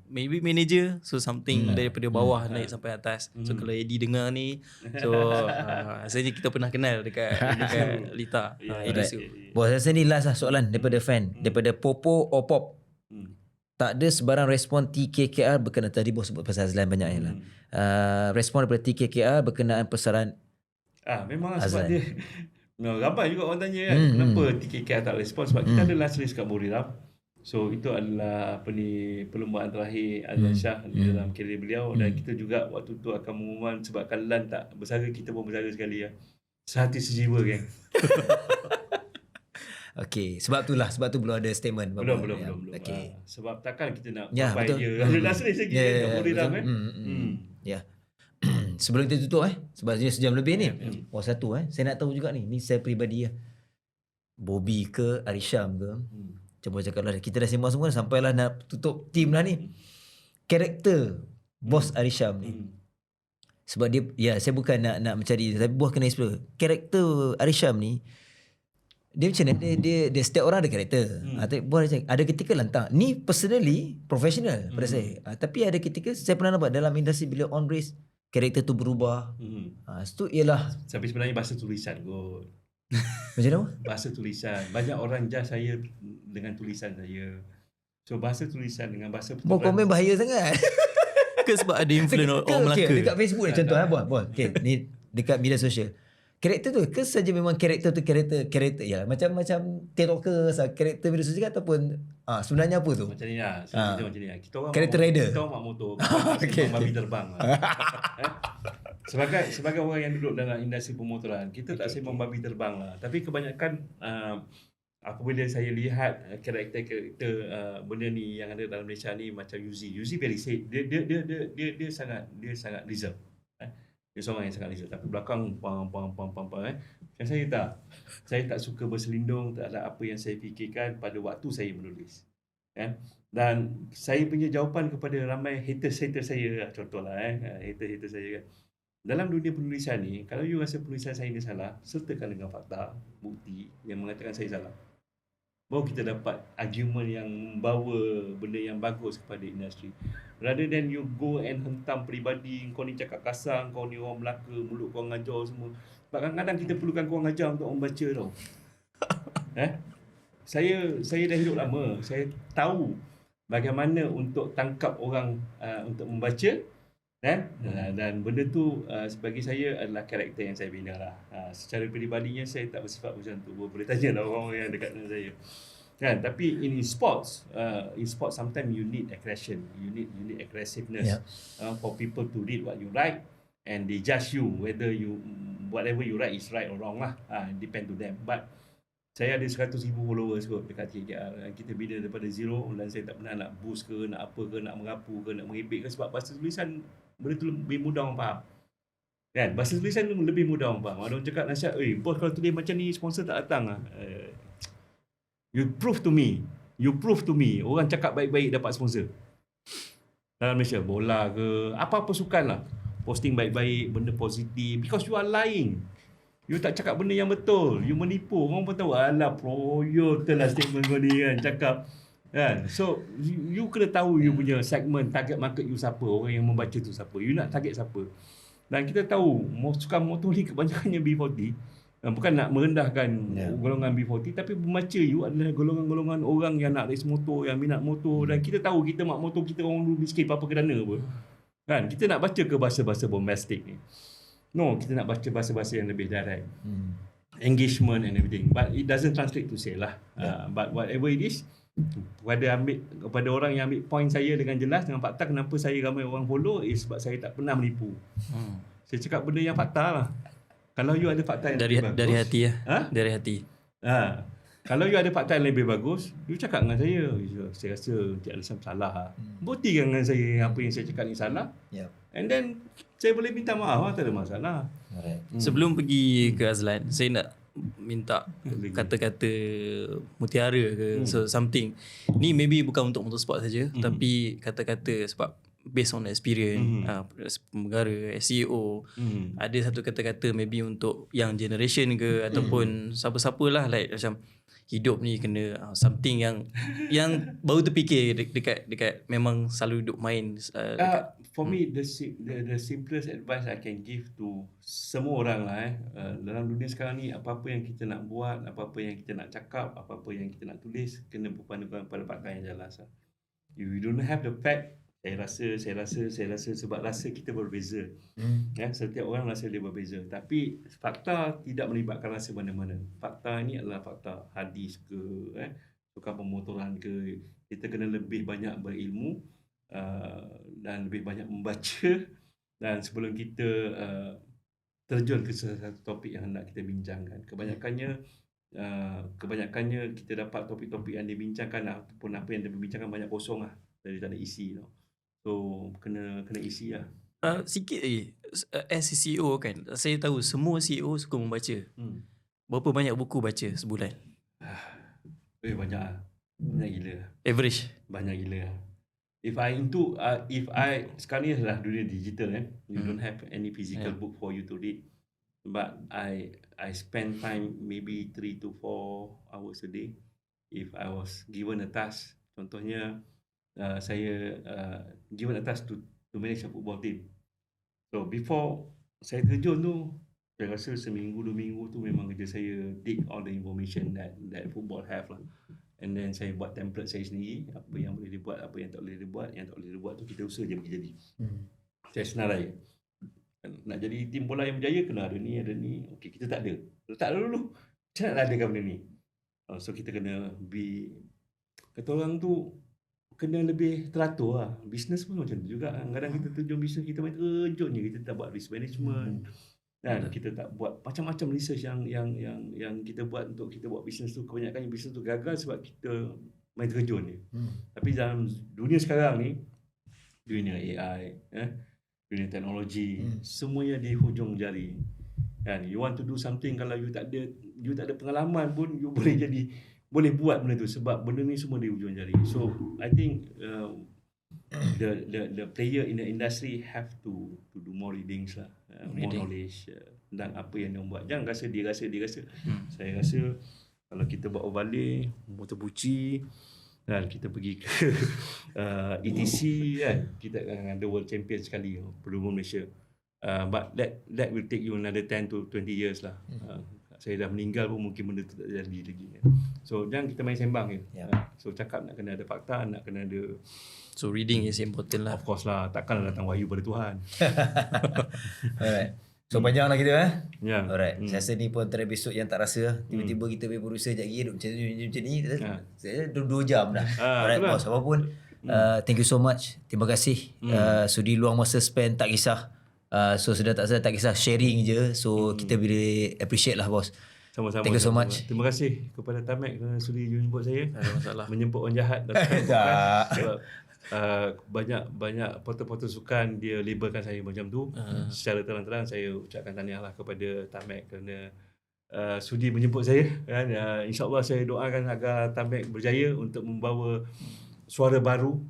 Maybe manager, so something daripada bawah naik sampai atas. So kalau Eddie dengar ni, so rasanya kita pernah kenal dekat Lita. Bos, rasa ni last lah soalan daripada fan, daripada Popo or Pop. Tak ada sebarang respon TKKR berkenaan, tadi bos sebut pasal Azlan banyak lah. Respon daripada TKKR berkenaan pesanan memang sebab dia ramai juga orang tanya kan, kenapa TKKR tak respon. Sebab kita ada last race kat Buriram. So itu adalah perlombaan terakhir Azlan Shah dalam kerjaya beliau. Dan kita juga waktu tu akan mengumumkan sebab kalau Lan tak bersara, kita pun bersara sekali lah. Sehati sejiwa kan. Okey, sebab tu belum ada statement. Belum. Okey. Sebab takkan kita nak betul. dia. Ada last race lagi kat Buriram kan. Ya. Sebelum kita tutup sebab dia sejam lebih ni. Satu saya nak tahu juga ni saya peribadi Bobby ke Arisham ke. Cuba cakap lah, kita dah sembang semua sampailah nak tutup tim lah ni. Karakter Bos Arisham ni. Sebab dia, saya bukan nak mencari, tapi buah kena explore. Karakter Arisham ni, dia macam mana, dia setiap orang ada karakter. Tapi buah ada ketika lantang. Ni personally, professional pada saya. Tapi ada ketika, saya pernah nampak dalam industri bila on race, karakter tu berubah. Itu ialah. Tapi sebenarnya bahasa tulisan kot. Macam mana? Bahasa tulisan. Banyak orang judge saya dengan tulisan saya. So bahasa tulisan dengan bahasa pertukaran. Komen bahaya sangat. Ke sebab ada influence orang Melaka. Dekat Facebook ni contoh buat. Okay, ni dekat media sosial. karakter tu ke saja memang karakter tu karakter ya macam TikToker karakter video sosial ataupun sebenarnya apa tu? Macam ni lah. Kita macam ni lah. Kita orang Karakter rider. Kita orang mak motor. Okay. Babi terbang lah. Sebagai orang yang duduk dalam industri pemotoran, kita tak sembang babi terbang lah. Tapi kebanyakan apabila saya lihat karakter-karakter benda ni yang ada dalam Malaysia ni macam Yuzi very safe. Dia sangat reserve. Dia seorang yang sangat reserve. Tapi belakang pam. Yang saya tak suka berselindung, tak ada apa yang saya fikirkan pada waktu saya menulis. Dan saya punya jawapan kepada ramai hater saya, contohlah hater saya kan. Dalam dunia penulisan ni, kalau you rasa penulisan saya ni salah, sertakan dengan fakta, bukti yang mengatakan saya salah. Baru kita dapat argument yang membawa benda yang bagus kepada industri. Rather than you go and hentam peribadi, kau ni cakap kasar, kau ni orang Melaka, mulut kau ngajar semua. Sebab kadang-kadang kita perlukan kau ngajar untuk orang baca tau. Saya dah hidup lama, saya tahu bagaimana untuk tangkap orang untuk membaca. Dan benda tu bagi saya adalah karakter yang saya bina lah. Secara peribadinya saya tak bersifat macam tu. Boleh tanya lah orang yang dekat dengan saya. Tapi in sports sometimes you need aggression, you need aggressiveness for people to read what you write and they judge you whether whatever you write is right or wrong lah. Depend to them. But saya ada 100,000 followers kot dekat TKR. Kita bina daripada zero dan saya tak pernah nak boost ke, nak apa ke, nak mengapu ke, nak meripik ke sebab bahasa tulisan benda tu lebih mudah orang faham. Bahasa tulisan tu lebih mudah orang faham. Ada orang cakap nasihat, bos kalau tulis macam ni sponsor tak datang lah. You prove to me orang cakap baik-baik dapat sponsor. Dalam Malaysia, bola ke, apa-apa sukan lah. Posting baik-baik, benda positif. Because you are lying. You tak cakap benda yang betul. You menipu. Orang pun tahu, alah proyo telah statement kau ni kan, cakap. So, you kena tahu you punya segmen, target market you siapa, orang yang membaca tu siapa. You nak target siapa. Dan kita tahu, sukan motor ni kebanyakannya B40. Bukan nak merendahkan golongan B40, tapi pembaca you adalah golongan-golongan orang yang nak race motor, yang minat motor. Dan kita tahu kita mak motor, kita orang dulu miskin apa kedana apa. Kita nak baca ke bahasa-bahasa bombastic ni. No, kita nak baca bahasa-bahasa yang lebih direct. Engagement and everything. But it doesn't translate to sale lah. But whatever it is, kepada orang yang ambil point saya dengan jelas, dengan fakta, kenapa saya ramai orang follow is sebab saya tak pernah menipu. Saya cakap benda yang fakta lah. Kalau you ada fakta yang lebih bagus, dari hati lah. Dari hati. Kalau you ada fakta yang lebih bagus, you cakap dengan saya, saya rasa Encik Alisam salah lah. Buktikan dengan saya apa yang saya cakap ni salah. And then saya boleh minta maaf lah, tak ada masalah. Sebelum pergi ke Azlan, saya nak minta kata-kata mutiara ke something. Ni maybe bukan untuk motorsport saja, tapi kata-kata sebab based on experience, pemegara, SEO, ada satu kata-kata maybe untuk yang generation ke ataupun siapa-siapa lah, like macam hidup ni kena something yang baru terfikir dekat memang selalu duduk main for me the simplest advice I can give to semua orang lah dalam dunia sekarang ni, apa-apa yang kita nak buat, apa-apa yang kita nak cakap, apa-apa yang kita nak tulis, kena berpandukan pada fakta yang jelas. You don't have the fact. Saya rasa sebab rasa kita berbeza. Setiap orang rasa dia berbeza. Tapi fakta tidak melibatkan rasa mana-mana. Fakta ini adalah fakta hadis ke, sukan pemotoran ke. Kita kena lebih banyak berilmu dan lebih banyak membaca. Dan sebelum kita terjun ke sesuatu topik yang hendak kita bincangkan. Kebanyakannya kita dapat topik-topik yang dibincangkan ataupun apa yang dibincangkan banyak kosong lah. Dari tak ada isi tau. So kena isi lah. Sikit lagi, as CEO kan, saya tahu semua CEO suka membaca. Berapa banyak buku baca sebulan? Banyak lah. Banyak gila. Average? Banyak gila. If I sekarang ni adalah dunia digital you don't have any physical book for you to read. But I spend time maybe 3 to 4 hours a day. If I was given a task, contohnya saya given a task to manage a football team. So before saya terjun tu, saya rasa seminggu 2 minggu tu memang kerja saya dig all the information that football have lah. And then saya buat template saya sendiri, apa yang boleh dibuat, apa yang tak boleh dibuat. Yang tak boleh dibuat tu kita usaha je bagi jadi. Saya senarai. nak jadi tim bola yang berjaya kena ada ni. Okey, kita tak ada. Tak ada dulu. Macam mana nak adakan benda ni? So kita kena kata orang tu kena lebih teratur lah. Bisnes pun macam tu juga. Kadang kita terjun bisnes, kita main terjun je. Kita tak buat risk management. Dan kita tak buat macam-macam research yang kita buat untuk kita buat bisnes tu. Kebanyakan bisnes tu gagal sebab kita main terjun je. Tapi dalam dunia sekarang ni, dunia AI, dunia teknologi, semuanya di hujung jari. Kan, you want to do something, kalau you tak ada pengalaman pun, you boleh buat benda tu sebab benda ni semua di hujung jari. So I think the player in the industry have to do more readings lah, more knowledge tentang apa yang dia buat. Jangan rasa dia rasa. Saya rasa kalau kita buat overlay, motor buci, dan kita pergi ke ETC kan, kita akan ada world champion sekali perlumbung Malaysia. But that will take you another 10 to 20 years lah. Saya dah meninggal pun mungkin benda tu tak jadi lagi. So jangan kita main sembang je. So cakap nak kena ada fakta, nak kena ada. So reading is important lah. Of course lah, takkanlah datang wahyu pada Tuhan. Alright. So panjang lah kita Ya. Alright. Saya rasa ni pun antara episod yang tak rasa. Tiba-tiba kita punya producer sekejap lagi macam ni. Saya 2 jam dah. Alright bos, apapun. Thank you so much. Terima kasih. Sudi luang masa spend, tak kisah. So sudah tak kisah, sharing je. So kita boleh appreciate lah bos. Sama-sama. Thank you so much. Terima kasih kepada Tamek kerana sudi jemput saya. Tak ada masalah. Menyemput orang jahat. Sebab banyak portal-portal sukan dia labelkan saya macam tu. Secara terang-terang saya ucapkan tahniah lah kepada Tamek kerana sudi menjemput saya. InsyaAllah saya doakan agar Tamek berjaya untuk membawa suara baru,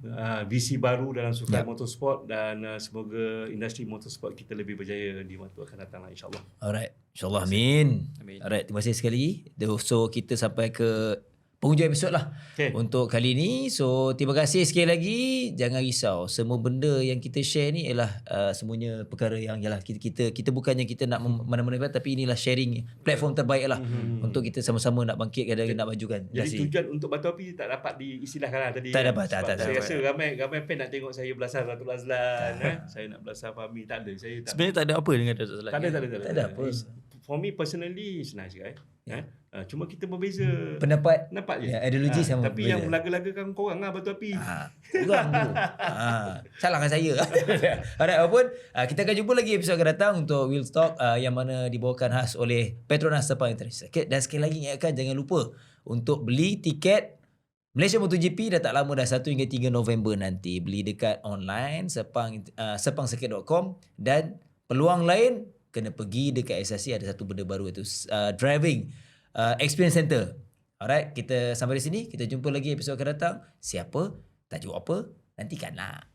visi baru dalam sukan motorsport, dan semoga industri motorsport kita lebih berjaya di waktu akan datang lah, insyaAllah. Alright, insyaAllah, amin. Alright, terima kasih sekali lagi. So kita sampai ke penghujung episod lah untuk kali ni. So terima kasih sekali lagi. Jangan risau, semua benda yang kita share ni ialah semuanya perkara yang yalah kita bukannya kita nak mana-mana, tapi inilah sharing platform terbaik lah untuk kita sama-sama nak bangkitkan dan nak majukan. Jadi tujuan untuk Batu Api tak dapat diistilahkan lah tadi. Tak dapat. Saya rasa ramai fan nak tengok saya belasah Datuk Azlan. Saya nak belasah Fahmi. Tak ada. Sebenarnya tak ada apa dengan Datuk Azlan. Tak ada apa. For me personally, it's nice guy. Cuma kita berbeza pendapat je. Ideologi sama. Tapi yang melaga-lagakan korang lah Batu Api. Kurang tu. Salahkan saya. Alright, apapun, kita akan jumpa lagi episod akan datang untuk Wheel Talk yang mana dibawakan khas oleh Petronas Sepang International Circuit. Dan sekali lagi ingatkan, jangan lupa untuk beli tiket Malaysia MotoGP dah tak lama dah, 1 hingga 3 November nanti. Beli dekat online sepangcircuit.com, dan peluang lain kena pergi dekat SRC, ada satu benda baru iaitu Driving Experience Center. Alright, kita sampai di sini. Kita jumpa lagi episod akan datang. Siapa, tajuk apa, nantikanlah.